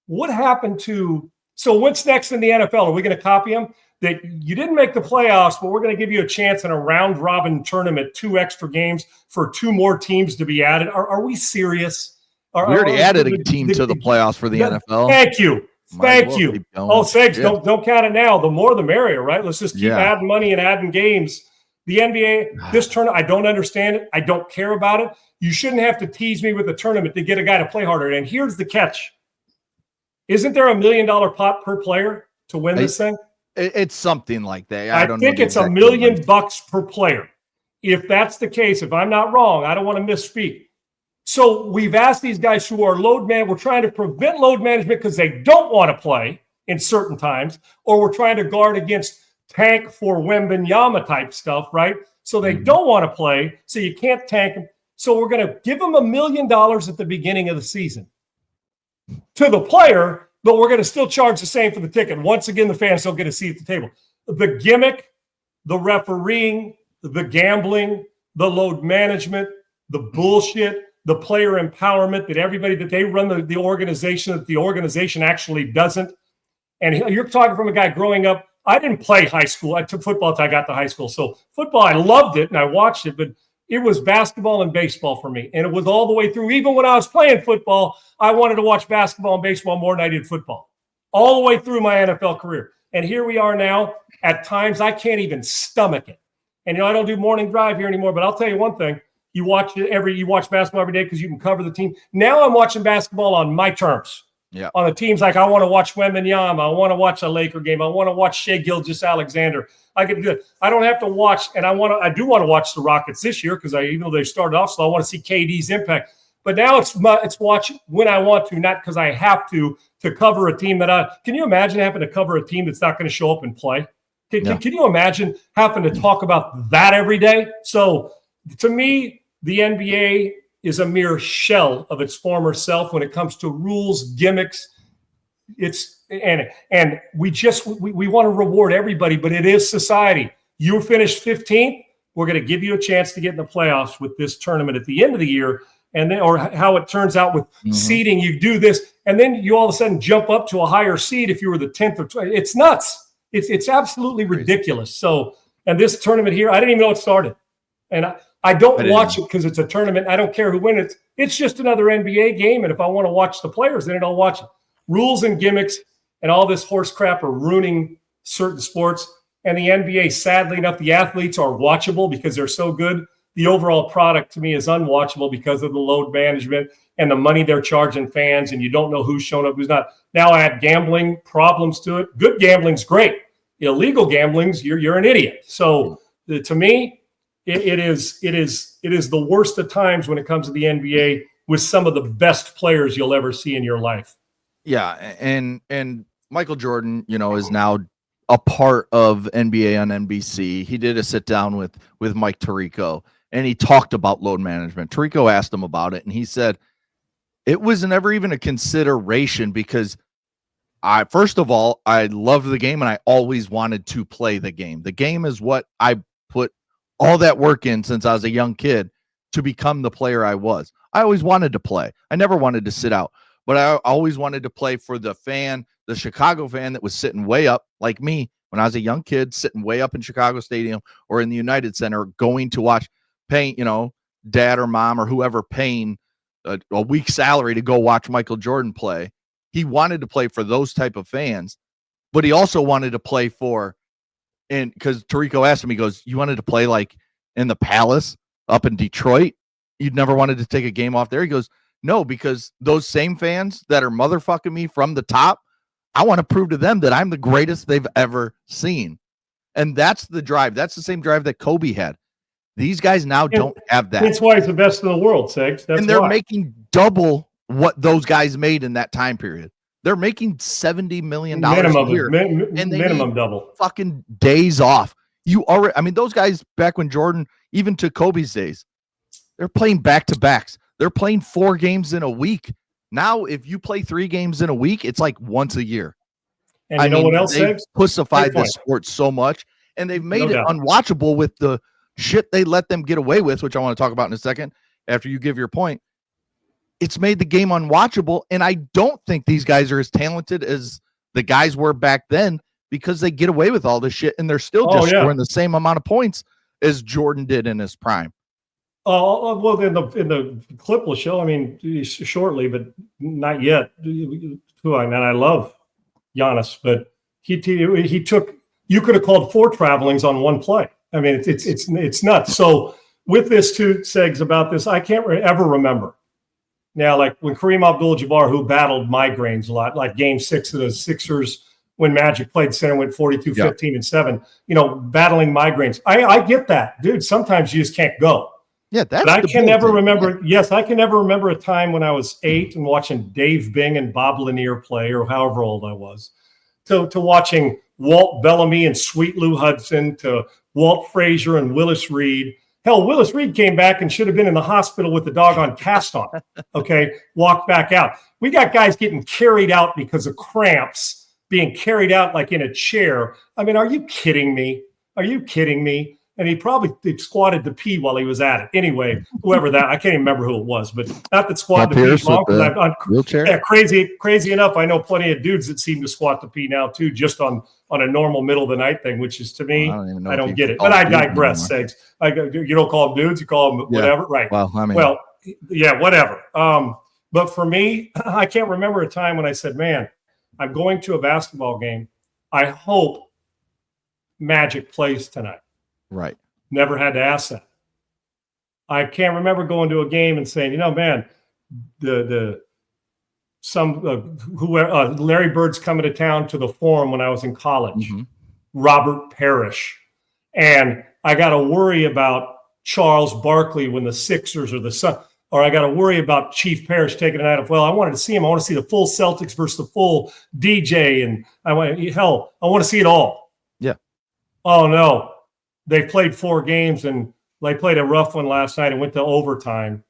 what happened to – so what's next in the NFL? Are we going to copy them? That you didn't make the playoffs, but we're going to give you a chance in a round-robin tournament, 2 extra games for 2 more teams to be added. Are we serious? We already added a team to the playoffs for the NFL. Thank you. Thank you. Oh, thanks. Yeah. Don't count it now. The more the merrier, right? Let's just keep adding money and adding games. The NBA, this tournament, I don't understand it. I don't care about it. You shouldn't have to tease me with a tournament to get a guy to play harder. And here's the catch. Isn't there $1 million pot per player to win this thing? It's something like that. I think it's $1 million per player. If that's the case, if I'm not wrong, I don't want to misspeak. So we've asked these guys who are we're trying to prevent load management because they don't want to play in certain times, or we're trying to guard against tank for Wembanyama type stuff, right? So they don't want to play, so you can't tank them. So we're going to give them $1 million at the beginning of the season to the player, but we're going to still charge the same for the ticket. Once again, the fans don't get a seat at the table. The gimmick, the refereeing, the gambling, the load management, the bullshit, the player empowerment that everybody that they run the organization, that the organization actually doesn't. And you're talking from a guy growing up. I didn't play high school. I took football until I got to high school. So football, I loved it and I watched it, but it was basketball and baseball for me. And it was all the way through. Even when I was playing football, I wanted to watch basketball and baseball more than I did football. All the way through my NFL career. And here we are now. At times, I can't even stomach it. And I don't do morning drive here anymore, but I'll tell you one thing. You watch basketball every day because you can cover the team. Now I'm watching basketball on my terms. Yeah. On the teams, like I want to watch Wembanyama, I want to watch a Laker game, I want to watch Shai Gilgeous-Alexander. I can do it. I don't have to watch, and I do want to watch the Rockets this year because even though they started off slow, I want to see KD's impact. But now it's watch when I want to, not because I have to cover a team can you imagine having to cover a team that's not going to show up and play? Can you imagine having to talk about that every day? So to me, the NBA is a mere shell of its former self when it comes to rules, gimmicks. And we want to reward everybody, but it is society. You finished 15th. We're going to give you a chance to get in the playoffs with this tournament at the end of the year, and then or how it turns out with seeding. You do this, and then you all of a sudden jump up to a higher seed if you were the 10th or 20th. It's nuts. It's absolutely ridiculous. So And this tournament here, I didn't even know it started. And I don't watch it because it's a tournament. I don't care who wins it. It's just another NBA game. And if I want to watch the players, then I'll watch it. Rules and gimmicks and all this horse crap are ruining certain sports. And the NBA, sadly enough, the athletes are watchable because they're so good. The overall product to me is unwatchable because of the load management and the money they're charging fans, and you don't know who's showing up, who's not. Now add gambling problems to it. Good gambling's great. Illegal gambling's you're an idiot. So to me, it is the worst of times when it comes to the NBA with some of the best players you'll ever see in your life. Yeah, and Michael Jordan, is now a part of NBA on NBC. He did a sit down with Mike Tirico, and he talked about load management. Tirico asked him about it, and he said it was never even a consideration because first of all, I loved the game and I always wanted to play the game. The game is what I put all that work in since I was a young kid to become the player I was. I always wanted to play. I never wanted to sit out, but I always wanted to play for the fan, the Chicago fan that was sitting way up like me when I was a young kid, sitting way up in Chicago Stadium or in the United Center, going to watch, paying, dad or mom or whoever paying a week's salary to go watch Michael Jordan play. He wanted to play for those type of fans, but he also wanted to play for, and because Tirico asked him, he goes, you wanted to play like in the Palace up in Detroit? You'd never wanted to take a game off there? He goes, no, because those same fans that are motherfucking me from the top, I want to prove to them that I'm the greatest they've ever seen. And that's the drive. That's the same drive that Kobe had. These guys now don't have that. That's why he's the best in the world, Segs. And they're making double what those guys made in that time period. They're making $70 million a year. And they minimum double. Fucking days off. Those guys back when Jordan, even to Kobe's days, they're playing back-to-backs. They're playing 4 games in a week. Now, if you play 3 games in a week, it's like once a year. And you know what else, they've pussified the sport so much, and they've made it unwatchable with the shit they let them get away with, which I want to talk about in a second after you give your point. It's made the game unwatchable, and I don't think these guys are as talented as the guys were back then because they get away with all this shit, and they're still just scoring the same amount of points as Jordan did in his prime. Well, in the clip we'll show, shortly, but not yet. And I love Giannis, but he took. You could have called 4 travelings on one play. It's nuts. So with this too, Segs, about this, I can't ever remember. Now, like when Kareem Abdul-Jabbar, who battled migraines a lot, like Game 6 of the Sixers when Magic played center, went 42-15-7. Battling migraines. I get that, dude. Sometimes you just can't go. Yeah, but I can never remember. Yes, I can never remember a time when I was 8 and watching Dave Bing and Bob Lanier play, or however old I was, to watching Walt Bellamy and Sweet Lou Hudson, to Walt Frazier and Willis Reed. Hell, Willis Reed came back and should have been in the hospital with the doggone cast on. Okay, walked back out. We got guys getting carried out because of cramps, being carried out like in a chair. Are you kidding me? Are you kidding me? And he probably squatted to pee while he was at it. Anyway, whoever that, I can't even remember who it was, but not that squatted to pee long, because wheelchair. Yeah, crazy enough. I know plenty of dudes that seem to squat to pee now too, just on a normal middle of the night thing, which is, to me, I don't get it. But I digress, Segs. You don't call them dudes, you call them whatever, right? Well, yeah, whatever. But for me, I can't remember a time when I said, man, I'm going to a basketball game. I hope Magic plays tonight. Right. Never had to ask that. I can't remember going to a game and saying, man, Larry Bird's coming to town to the Forum when I was in college. Mm-hmm. Robert Parrish. And I got to worry about Charles Barkley when the Sixers or the Sun, or I got to worry about Chief Parrish taking a night off. Well, I wanted to see him. I want to see the full Celtics versus the full DJ. And I want to see it all. Yeah. Oh, no. They played 4 games, and they played a rough one last night and went to overtime.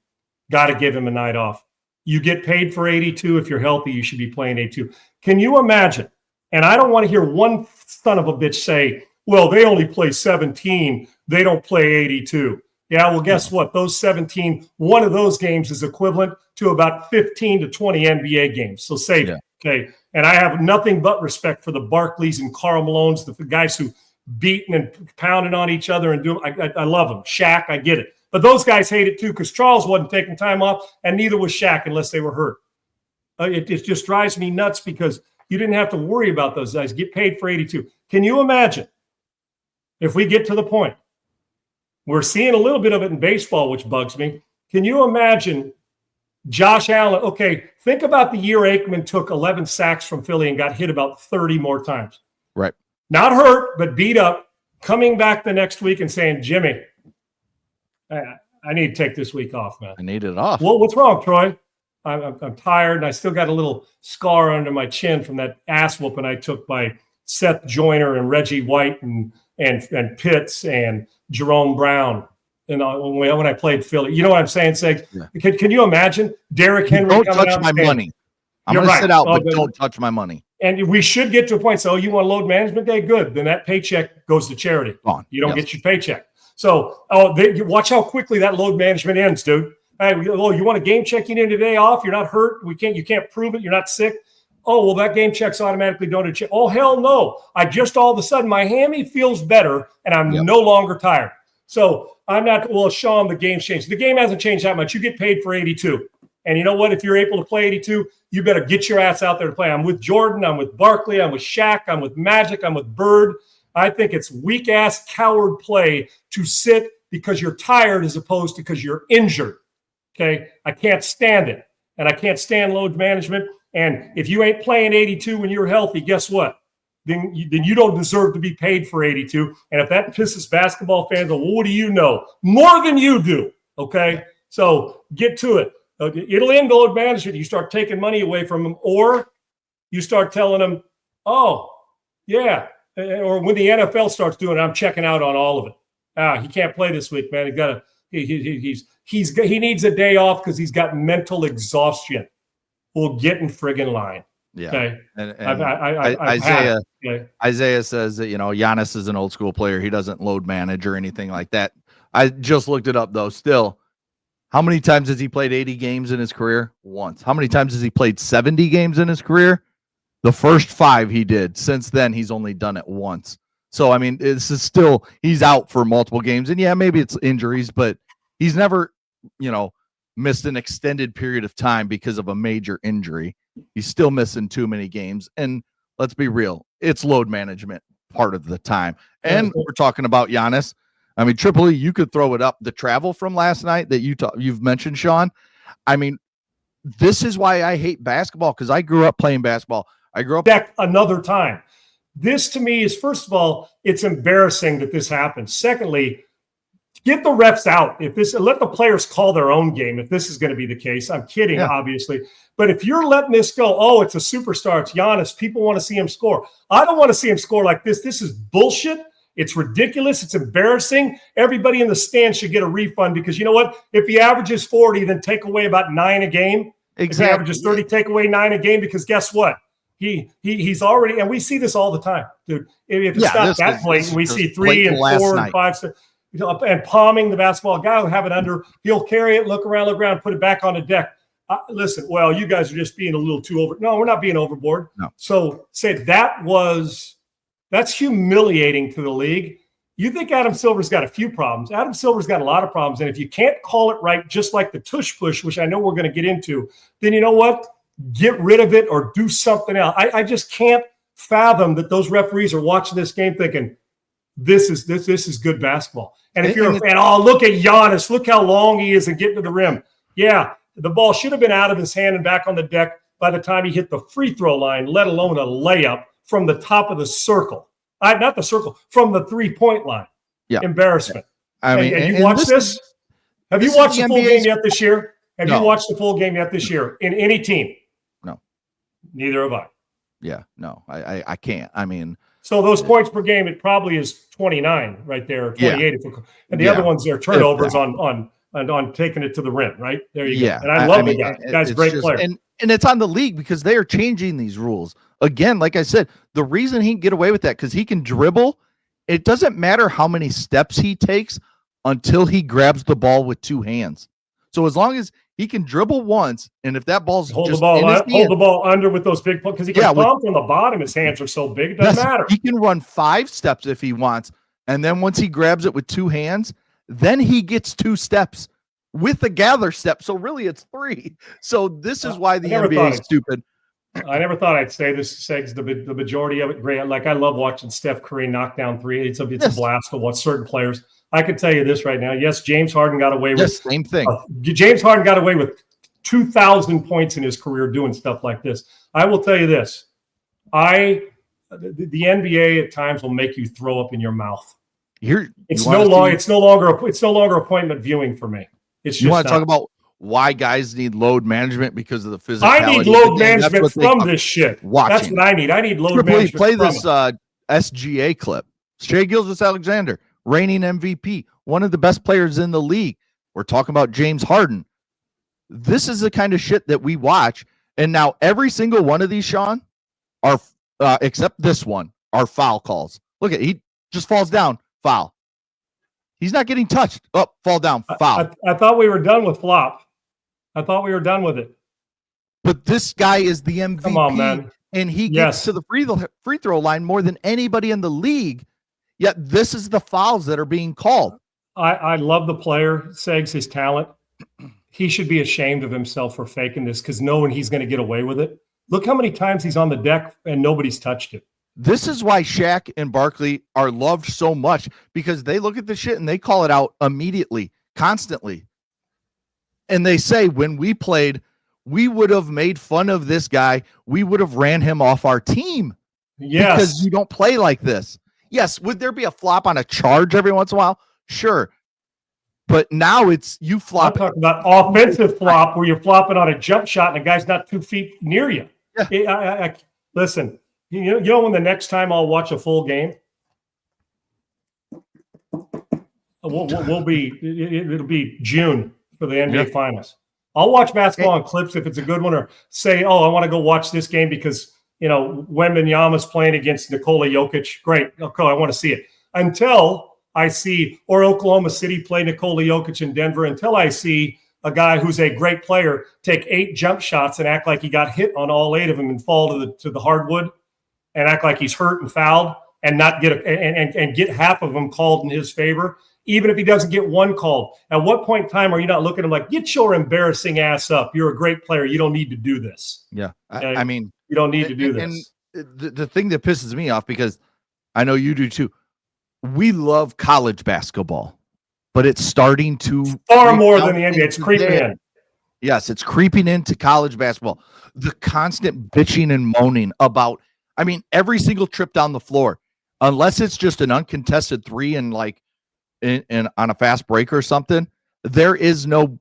Got to give him a night off. You get paid for 82. If you're healthy, you should be playing 82. Can you imagine? And I don't want to hear one son of a bitch say, well, they only play 17. They don't play 82. Yeah, well, guess what? Those 17, one of those games is equivalent to about 15 to 20 NBA games. So save it. Okay. And I have nothing but respect for the Barkleys and Karl Malones, the guys who beating and pounding on each other and doing. I love them. Shaq, I get it. But those guys hate it too because Charles wasn't taking time off, and neither was Shaq unless they were hurt. It just drives me nuts because you didn't have to worry about those guys. Get paid for 82. Can you imagine if we get to the point? We're seeing a little bit of it in baseball, which bugs me. Can you imagine Josh Allen? Okay, think about the year Aikman took 11 sacks from Philly and got hit about 30 more times. Right. Not hurt, but beat up, coming back the next week and saying, Jimmy, I need to take this week off, man. I need it off. Well, what's wrong, Troy? I'm tired, and I still got a little scar under my chin from that ass whooping I took by Seth Joyner and Reggie White and Pitts and Jerome Brown. And when I played Philly, you know what I'm saying, Segs? Yeah. Can you imagine Derrick Henry? Don't touch my money. I'm going to sit out, but don't touch my money. And we should get to a point. So you want load management day? Good. Then that paycheck goes to charity. You don't get your paycheck. So watch how quickly that load management ends, dude. Hey, you want a game check? You need a day off. You're not hurt. You can't prove it. You're not sick. Oh, well, that game check's automatically donated. Oh, hell no. All of a sudden, my hammy feels better, and I'm no longer tired. So I'm not, Sean, the game's changed. The game hasn't changed that much. You get paid for 82. And you know what? If you're able to play 82, you better get your ass out there to play. I'm with Jordan. I'm with Barkley. I'm with Shaq. I'm with Magic. I'm with Bird. I think it's weak-ass coward play to sit because you're tired as opposed to because you're injured. Okay? I can't stand it. And I can't stand load management. And if you ain't playing 82 when you're healthy, guess what? Then you don't deserve to be paid for 82. And if that pisses basketball fans off, what do you know? More than you do. Okay? So get to it. It'll end load management. You start taking money away from them, or you start telling them, oh, yeah. Or when the NFL starts doing it, I'm checking out on all of it. He can't play this week, man. He needs a day off because he's got mental exhaustion. Well, get in friggin' line. Yeah. Okay. And Isaiah says that, Giannis is an old school player. He doesn't load manage or anything like that. I just looked it up though. Still, how many times has he played 80 games in his career? Once. How many times has he played 70 games in his career? The first 5 he did. Since then, he's only done it once. So, I mean, this is still, he's out for multiple games. And yeah, maybe it's injuries, but he's never, missed an extended period of time because of a major injury. He's still missing too many games. And let's be real, it's load management part of the time. And we're talking about Giannis. I mean, Triple E, you could throw it up. The travel from last night that you've mentioned, Sean. I mean, this is why I hate basketball, because I grew up playing basketball. I grew up another time. This to me is, first of all, it's embarrassing that this happened. Secondly, get the refs out. Let the players call their own game if this is going to be the case. I'm kidding, obviously. But if you're letting this go, it's a superstar, it's Giannis, people want to see him score. I don't want to see him score like this. This is bullshit. It's ridiculous. It's embarrassing. Everybody in the stands should get a refund because you know what? If he averages 40, then take away about 9 a game. Exactly. If he averages 30, take away 9 a game because guess what? He's already, and we see this all the time, dude. If it's not that blatant, we see 3 and 4 and 5. And palming the basketball. Guy will have it under. He'll carry it, look around, put it back on the deck. Listen, you guys are just being a little too over. No, we're not being overboard. No. So say that's humiliating to the league. You think Adam Silver's got a few problems. Adam Silver's got a lot of problems. And if you can't call it right, just like the tush push, which I know we're going to get into, then you know what? Get rid of it or do something else. I just can't fathom that those referees are watching this game thinking, this is good basketball. And if you're a fan, look at Giannis. Look how long he is in getting to the rim. Yeah, the ball should have been out of his hand and back on the deck by the time he hit the free throw line, let alone a layup from the top of the circle. Not the circle, from the 3-point line. Yeah. Embarrassment. I mean, and you watch this? Have you watched the full game yet this year? Have you watched the full game yet this year in any team? No. Neither have I. Yeah, no, I can't. I mean, so those points per game, it probably is 29 right there, 28. Yeah. And the other ones are turnovers on taking it to the rim, right? There you go. And I love the guy. The guy's a great player. And it's on the league because they are changing these rules. Again, like I said, the reason he can get away with that because he can dribble. It doesn't matter how many steps he takes until he grabs the ball with 2 hands. So as long as He can dribble once, and if that ball's hold just hold the ball under with those big because he can pump from the bottom. His hands are so big, it doesn't matter. He can run 5 steps if he wants, and then once he grabs it with 2 hands, then he gets 2 steps with the gather step. So really, it's 3. So this is why the NBA is stupid. I never thought I'd say this, Segs. The majority of it, great. Like I love watching Steph Curry knock down 3. It's a blast to watch certain players. I can tell you this right now. Yes, James Harden got away with same thing. James Harden got away with 2,000 points in his career doing stuff like this. I will tell you this. The NBA at times will make you throw up in your mouth. It's no longer appointment viewing for me. It's just you want to talk about why guys need load management because of the physicality. I need load management from this shit. That's what I need. I need load management. Play this SGA clip. Shai Gilgeous-Alexander, reigning MVP, one of the best players in the league. We're talking about James Harden. This is the kind of shit that we watch. And now every single one of these, Sean, are except this one, are foul calls. Look at he just falls down, foul. He's not getting touched. Oh, fall down, foul. I thought we were done with flop. I thought we were done with it. But this guy is the MVP. Come on, man. And he gets to the free throw line more than anybody in the league. Yet this is the fouls that are being called. I love the player, Segs, his talent. He should be ashamed of himself for faking this because knowing he's going to get away with it. Look how many times he's on the deck and nobody's touched it. This is why Shaq and Barkley are loved so much because they look at the shit and they call it out immediately, constantly. And they say, when we played, we would have made fun of this guy. We would have ran him off our team. Yes. Because you don't play like this. Yes. Would there be a flop on a charge every once in a while? Sure. But now it's you flop. I'm talking about offensive flop where you're flopping on a jump shot and the guy's not 2 feet near you. Yeah. Listen, you know when the next time I'll watch a full game? It'll be June for the NBA Finals. I'll watch basketball on clips if it's a good one, or say, oh, I want to go watch this game because, Wembanyama's playing against Nikola Jokic. Great. Okay, I want to see it. Until I see, or Oklahoma City play Nikola Jokic in Denver, until I see a guy who's a great player take 8 jump shots and act like he got hit on all 8 of them and fall to the hardwood and act like he's hurt and fouled and not get and get half of them called in his favor. Even if he doesn't get one called, at what point in time are you not looking at him like, get your embarrassing ass up? You're a great player. You don't need to do this. Yeah. I mean, you don't need to do this. And the thing that pisses me off, because I know you do too, we love college basketball, but it's starting to far more than the NBA. It's creeping in. Yes, it's creeping into college basketball. The constant bitching and moaning about, every single trip down the floor, unless it's just an uncontested 3 and like, in on a fast break or something, there is no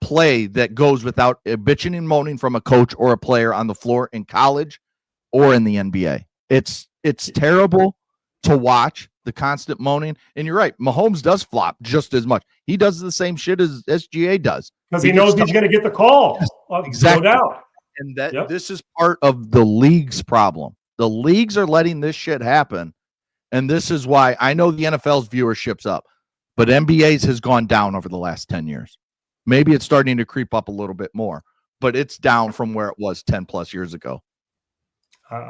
play that goes without a bitching and moaning from a coach or a player on the floor in college or in the NBA. It's terrible to watch, the constant moaning. And you're right, Mahomes does flop just as much. He does the same shit as SGA does. Because he knows he's going to get the call. Exactly. No doubt. And this is part of the league's problem. The leagues are letting this shit happen. And this is why I know the NFL's viewership's up, but NBA's has gone down over the last 10 years. Maybe it's starting to creep up a little bit more, but it's down from where it was 10 plus years ago.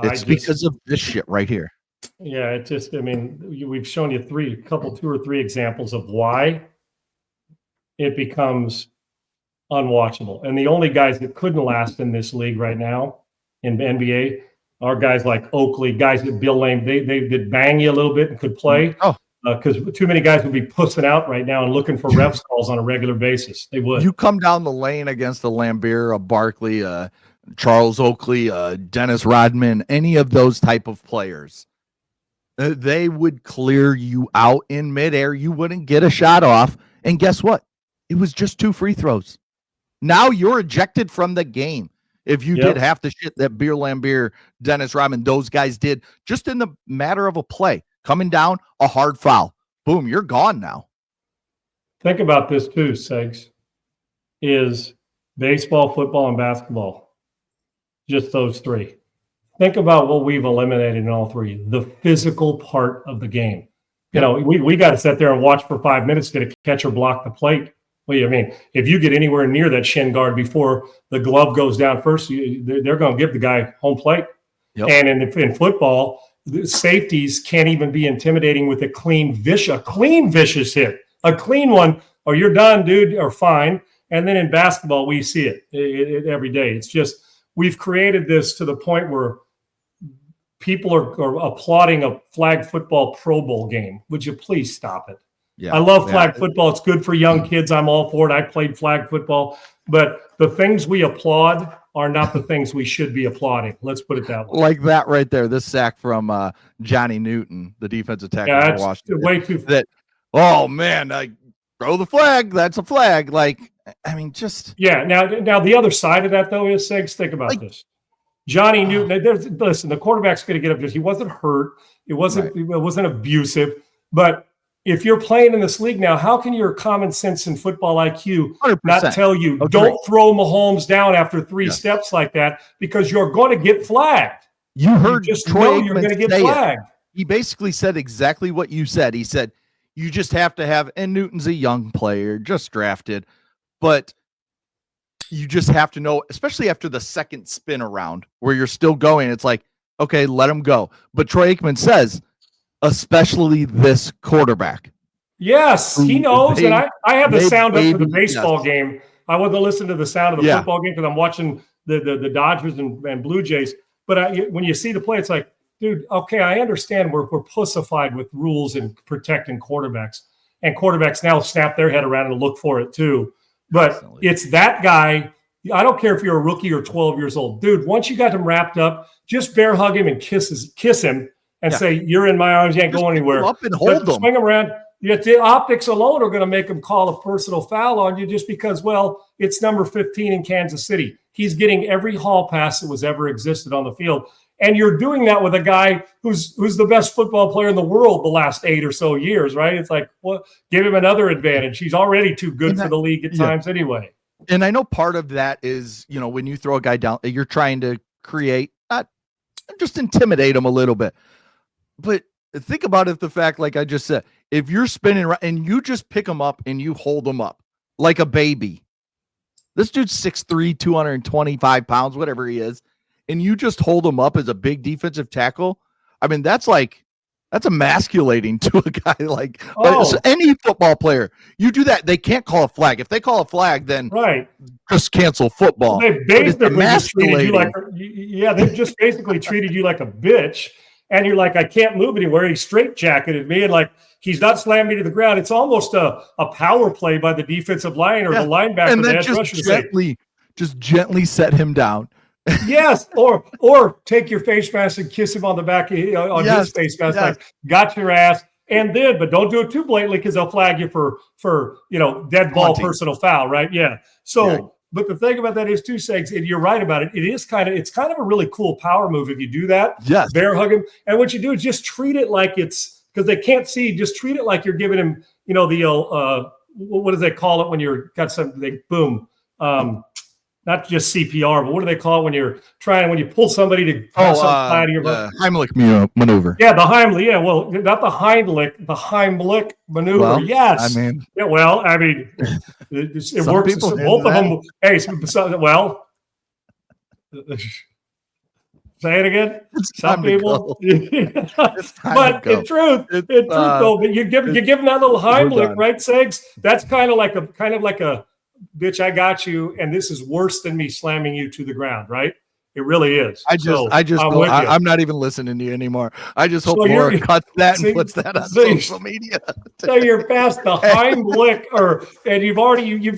It's because of this shit right here. Yeah, we've shown you 2 or 3 examples of why it becomes unwatchable. And the only guys that couldn't last in this league right now in the NBA are guys like Oakley, guys that Bill Lame, they did bang you a little bit and could play. Because too many guys would be pussing out right now and looking for refs calls on a regular basis. They would. You come down the lane against a Lambeer, a Barkley, Charles Oakley, Dennis Rodman, any of those type of players, they would clear you out in midair. You wouldn't get a shot off. And guess what? It was just 2 free throws. Now you're ejected from the game. If you did half the shit that Beer Lambeer, Dennis Rodman, those guys did just in the matter of a play, coming down, a hard foul, boom, you're gone now. Think about this too, Segs, is baseball, football, and basketball. Just those 3. Think about what we've eliminated in all 3, the physical part of the game. We got to sit there and watch for 5 minutes, get a catcher block the plate. Well, I mean, if you get anywhere near that shin guard before the glove goes down first, they're going to give the guy home plate. Yep. And in football, the safeties can't even be intimidating with a clean, vicious hit, a clean one, or you're done, dude, or fine. And then in basketball, we see it every day. It's just we've created this to the point where people are applauding a flag football Pro Bowl game. Would you please stop it? Yeah, I love flag football. It's good for young kids. I'm all for it. I played flag football. But the things we applaud are not the things we should be applauding. Let's put it that way. Like that right there. This sack from Johnny Newton, the defensive tackle for Washington. Way too. Oh, man, throw the flag. That's a flag. Like, I mean, just. Yeah. Now the other side of that, though, is, Sigs, think about this. Johnny Newton, listen, the quarterback's going to get up there. He wasn't hurt. It wasn't abusive. But if you're playing in this league now, how can your common sense and football IQ 100%. Not tell you, don't throw Mahomes down after 3 steps like that, because you're going to get flagged. You heard just Troy you're going to get flagged. He basically said exactly what you said. He said, you just have to have, and Newton's a young player, just drafted, but you just have to know, especially after the second spin around where you're still going, it's like, okay, let him go. But Troy Aikman says, especially this quarterback. Yes, he knows. And I have the sound up for the baseball game. I wasn't listening to the sound of the football game because I'm watching the Dodgers and Blue Jays. But when you see the play, it's like, dude, okay, I understand we're pussified with rules and protecting quarterbacks. And quarterbacks now snap their head around and look for it too. But it's that guy. I don't care if you're a rookie or 12 years old. Dude, once you got him wrapped up, just bear hug him and kiss him. And say, you're in my arms, you ain't going anywhere. Up and hold them. Swing them around. Yet the optics alone are going to make him call a personal foul on you just because, well, it's number 15 in Kansas City. He's getting every hall pass that was ever existed on the field. And you're doing that with a guy who's the best football player in the world the last 8 or so years, right? It's like, well, give him another advantage. He's already too good for the league at times anyway. And I know part of that is, when you throw a guy down, you're trying to create, not just intimidate him a little bit. But think about it, the fact, like I just said, if you're spinning around and you just pick him up and you hold him up like a baby, this dude's 6'3", 225 pounds, whatever he is, and you just hold him up as a big defensive tackle. I mean, that's emasculating to a guy like any football player. You do that, they can't call a flag. If they call a flag, then just cancel football. They basically just treated you like they've just basically treated you like a bitch. And you're like, I can't move anywhere. He straitjacketed me, and like he's not slamming me to the ground. It's almost a power play by the defensive line or the linebacker. And then just gently set him down. Yes, or take your face mask and kiss him on the back on his face mask. Like, got your ass. And then, but don't do it too blatantly because they'll flag you for dead ball personal foul, right? Yeah. So. But the thing about that is, too, Segs, and you're right about it. It's kind of a really cool power move if you do that. Yes. Bear hug him. And what you do is just treat it like it's, because they can't see, just treat it like you're giving him, the what do they call it when you're got something, boom. Not just CPR, but what do they call it when you pull somebody to pass out of your Heimlich maneuver. Yeah, the Heimlich. Yeah, well, not the Heimlich, the Heimlich maneuver. Well, yes. it works. Both of them. Hey, well, say it again. Some people. But in truth, though, but you give them that little Heimlich, right, Segs? That's kind of like a bitch, I got you, and this is worse than me slamming you to the ground, right? It really is. I'm not even listening to you anymore. I just hope Laura cuts that and puts that on social media. So you're past the Heimlich, and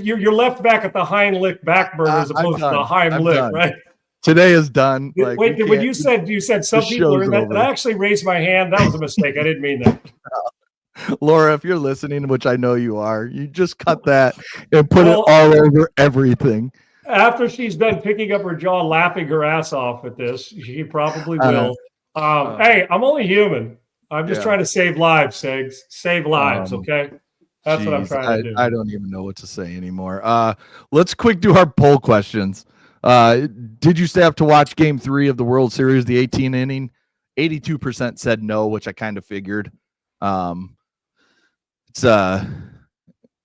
you're left back at the Heimlich backburner as opposed to the Heimlich, right? Today is done. Wait, when you said some people are in that, I actually raised my hand. That was a mistake. I didn't mean that. Laura, if you're listening, which I know you are, you just cut that and put it all over everything. After she's done picking up her jaw, laughing her ass off at this, she probably will. Hey, I'm only human. I'm just trying to save lives, Segs. Save lives, okay? That's what I'm trying to do. I don't even know what to say anymore. Let's quick do our poll questions. Did you stay up to watch Game 3 of the World Series, the 18 inning? 82% said no, which I kind of figured.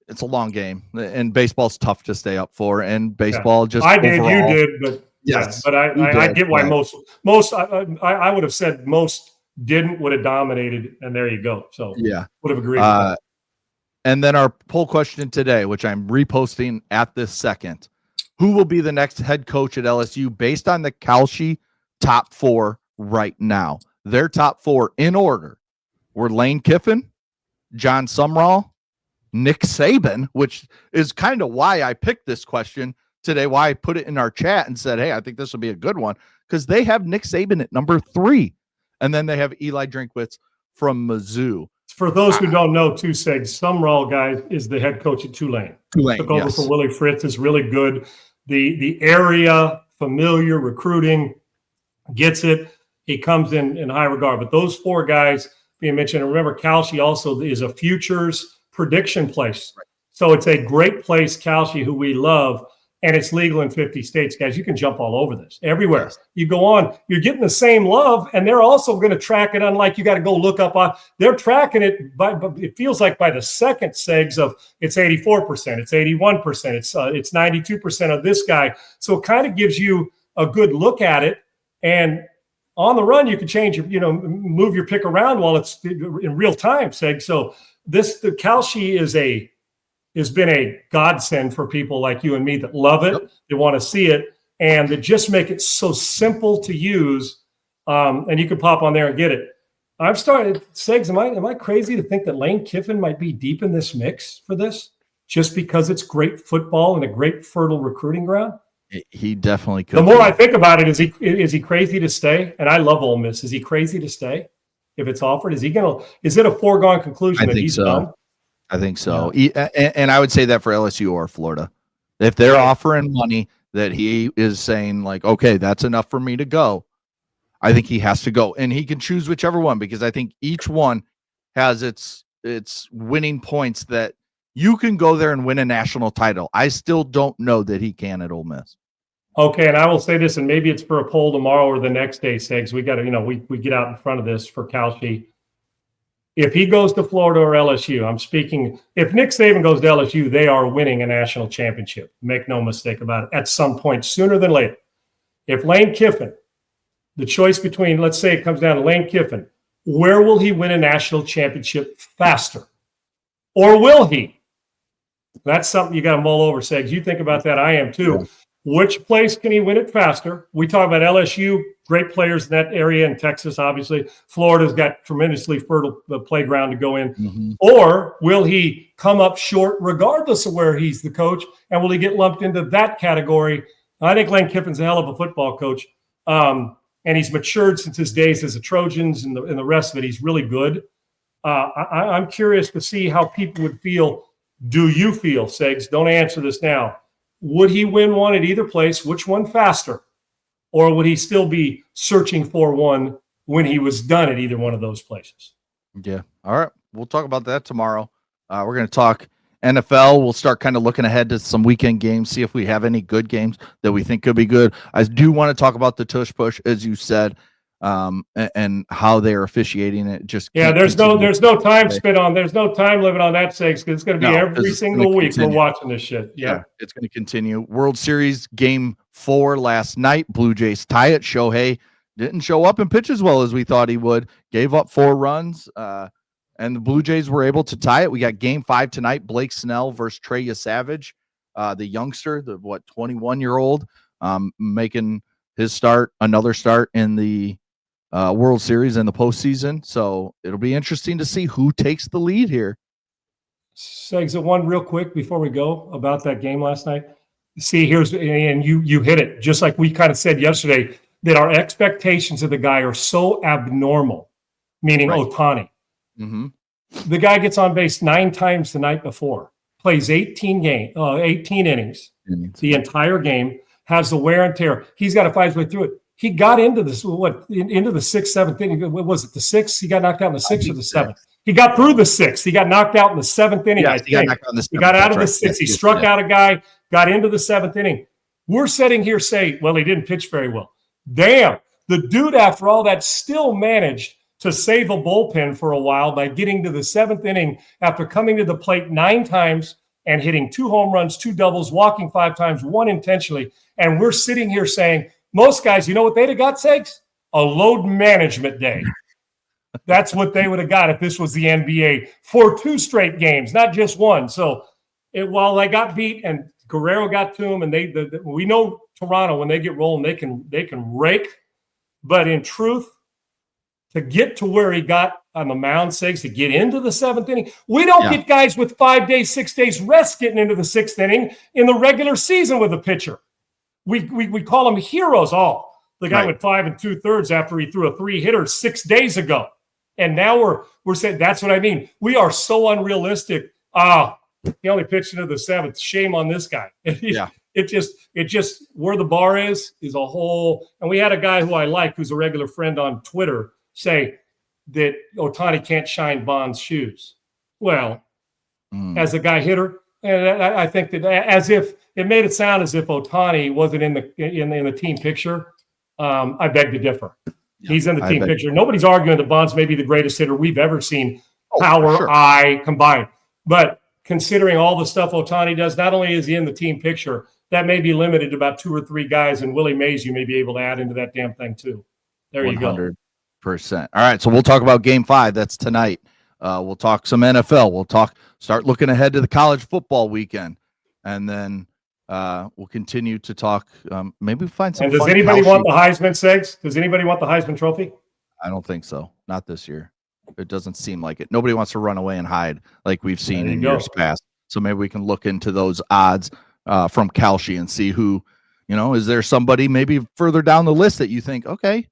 it's a long game, and baseball's tough to stay up for. And baseball just I did, overall, you did, but yes, but I get why most I would have said most would have dominated, and there you go. So yeah, would have agreed with that. And then our poll question today, which I'm reposting at this second: who will be the next head coach at LSU based on the Kalshi top 4 right now? Their top 4 in order were Lane Kiffin, John Sumrall, Nick Saban, which is kind of why I picked this question today, why I put it in our chat and said, hey, I think this will be a good one, because they have Nick Saban at number 3. And then they have Eli Drinkwitz from Mizzou. For those who don't know, too, Sumrall, guys, is the head coach at Tulane. Took over for Willie Fritz, is really good. The area, familiar, recruiting, gets it. He comes in high regard. But those 4 guys being mentioned, and remember, Kalshi also is a futures prediction place. Right. So it's a great place, Kalshi, who we love, and it's legal in 50 states, guys. You can jump all over this, everywhere. Yes. You go on, you're getting the same love, and they're also going to track it, unlike you got to go look up on. They're tracking it, but it feels like by the second, Segs, of it's 84%, it's 81%, it's 92% of this guy. So it kind of gives you a good look at it, and on the run, you can change your, move your pick around while it's in real time, Seg. So the Kalshi has been a godsend for people like you and me that love it. Yep. They want to see it, and they just make it so simple to use. And you can pop on there and get it. I've started, Segs, am I crazy to think that Lane Kiffin might be deep in this mix for this just because it's great football and a great fertile recruiting ground? He definitely could. The more I think about it, is he crazy to stay? And I love Ole Miss. Is he crazy to stay if it's offered? Is it a foregone conclusion that he's done? I think so. Yeah. And I would say that for LSU or Florida. If they're offering money that he is saying like, okay, that's enough for me to go, I think he has to go. And he can choose whichever one, because I think each one has its winning points that you can go there and win a national title. I still don't know that he can at Ole Miss. Okay, and I will say this, and maybe it's for a poll tomorrow or the next day, Segs. We got to, we get out in front of this for Kalshi. If he goes to Florida or LSU, I'm speaking, if Nick Saban goes to LSU, they are winning a national championship. Make no mistake about it, at some point, sooner than later. If Lane Kiffin, the choice between, let's say it comes down to Lane Kiffin, where will he win a national championship faster? Or will he? That's something you got to mull over, Segs. You think about that. I am too. Yeah. Which place can he win it faster? We talk about LSU, great players in that area, in Texas, obviously. Florida's got tremendously fertile playground to go in. Mm-hmm. Or will he come up short regardless of where he's the coach, and will he get lumped into that category? I think Lane Kiffin's a hell of a football coach, and he's matured since his days as a Trojans and the rest of it. He's really good. I'm curious to see how people would feel. Do you feel, Segs? Don't answer this now. Would he win one at either place? Which one faster? Or would he still be searching for one when he was done at either one of those places? Yeah. All right. We'll talk about that tomorrow. We're going to talk NFL. We'll start kind of looking ahead to some weekend games, see if we have any good games that we think could be good. I do want to talk about the tush push, as you said, and how they're officiating it. Just there's no time spent on. There's no time limit on that, Sakes, because it's going to be every single week we're watching this shit. Yeah, it's going to continue. World Series Game 4 last night. Blue Jays tie it. Shohei didn't show up and pitch as well as we thought he would. Gave up 4 runs, and the Blue Jays were able to tie it. We got Game 5 tonight. Blake Snell versus Trey Savage, the youngster, the 21-year-old, making his another start in the World Series in the postseason. So it'll be interesting to see who takes the lead here. Segs, one real quick before we go about that game last night. See, and you hit it, just like we kind of said yesterday, that our expectations of the guy are so abnormal, meaning right. Ohtani. Mm-hmm. The guy gets on base 9 times the night before, plays 18 innings, the entire game, has the wear and tear. He's got to fight his way through it. He got into this, into the 6th, 7th inning. What was it, the 6th? He got knocked out in the 6th or the 7th? He got through the 6th. He got knocked out in the 7th inning, I think. He got out of the 6th. He struck out a guy, got into the 7th inning. We're sitting here saying, well, he didn't pitch very well. Damn, the dude, after all that, still managed to save a bullpen for a while by getting to the 7th inning after coming to the plate 9 times, and hitting 2 home runs, 2 doubles, walking 5 times, 1 intentionally. And we're sitting here saying, most guys, you know what they'd have got, Segs? A load management day. That's what they would have got if this was the NBA for 2 straight games, not just 1. So while they got beat and Guerrero got to them, and we know Toronto, when they get rolling, they can rake. But in truth, to get to where he got on the mound, Segs, to get into the 7th inning, we don't get guys with 5 days, 6 days rest getting into the 6th inning in the regular season with a pitcher. We call them heroes. The guy went 5 2/3 after he threw a 3-hitter 6 days ago. And now we're saying, that's what I mean. We are so unrealistic. He only pitched into the 7th. Shame on this guy. It just where the bar is a whole. And we had a guy who I like, who's a regular friend on Twitter, say that Ohtani can't shine Bond's shoes. Well, as a guy hitter, and I think that as if it made it sound as if Ohtani wasn't in the team picture. I beg to differ. He's in the team picture. Nobody's arguing that Bonds may be the greatest hitter we've ever seen, power, eye combined. But considering all the stuff Ohtani does, not only is he in the team picture, that may be limited to about 2 or 3 guys, and Willie Mays you may be able to add into that damn thing too. There you go. 100%. All right, so we'll talk about Game 5. That's tonight. We'll talk some NFL. We'll start looking ahead to the college football weekend, and then we'll continue to talk. Maybe find some. And does anybody want the Heisman, Segs? Does anybody want the Heisman Trophy? I don't think so. Not this year. It doesn't seem like it. Nobody wants to run away and hide like we've seen in years past. So maybe we can look into those odds from Kalshi and see who, is there somebody maybe further down the list that you think, okay,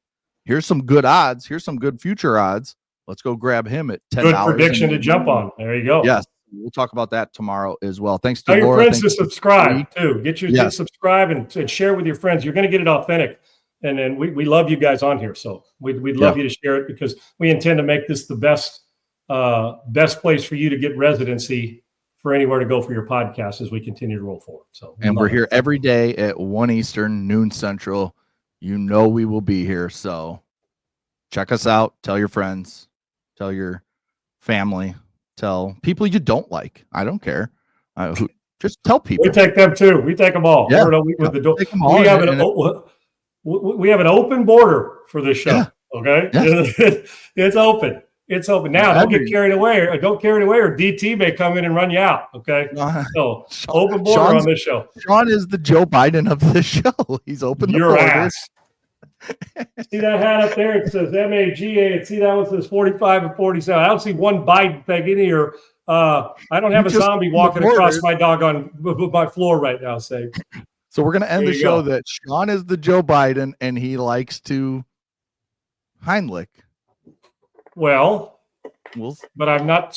here's some good odds. Here's some good future odds. Let's go grab him at $10. Good prediction to jump on. There you go. Yes. We'll talk about that tomorrow as well. Thanks to Tell Laura. your friends to subscribe too. Get subscribe and share with your friends. You're going to get it authentic. And then we love you guys on here. So we'd love you to share it, because we intend to make this the best place for you to get residency for anywhere to go for your podcast as we continue to roll forward. So we're here every day at 1 Eastern, noon Central. We will be here. So check us out. Tell your friends. Tell your family. Tell people you don't like. I don't care. Just tell people. We take them too. We take them all. Yeah. We have an open border for this show. Yeah. Okay. Yeah. It's open. It's open. Now, don't get carried away, or DT may come in and run you out. Okay. So open border on this show. Sean is the Joe Biden of this show. He's opened the your border. ass. See that hat up there? It says MAGA. And see that one says 45 and 47. I don't see one Biden thing in here. I don't have a zombie walking across my doggone my floor right now. So we're gonna end the show that Sean is the Joe Biden and he likes to Heimlich. Well, but I'm not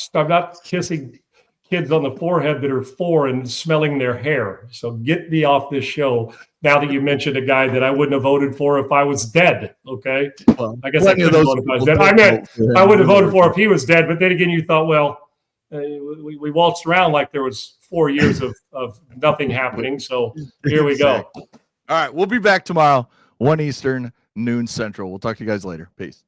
kissing kids on the forehead that are 4 and smelling their hair. So get me off this show. Now that you mentioned a guy that I wouldn't have voted for if I was dead. Okay. Well, I guess I could vote if I was dead. I meant I wouldn't have voted for if he was dead. But then again, you thought, well, we waltzed around like there was 4 years of nothing happening. So here we go. All right. We'll be back tomorrow, 1 Eastern, noon Central. We'll talk to you guys later. Peace.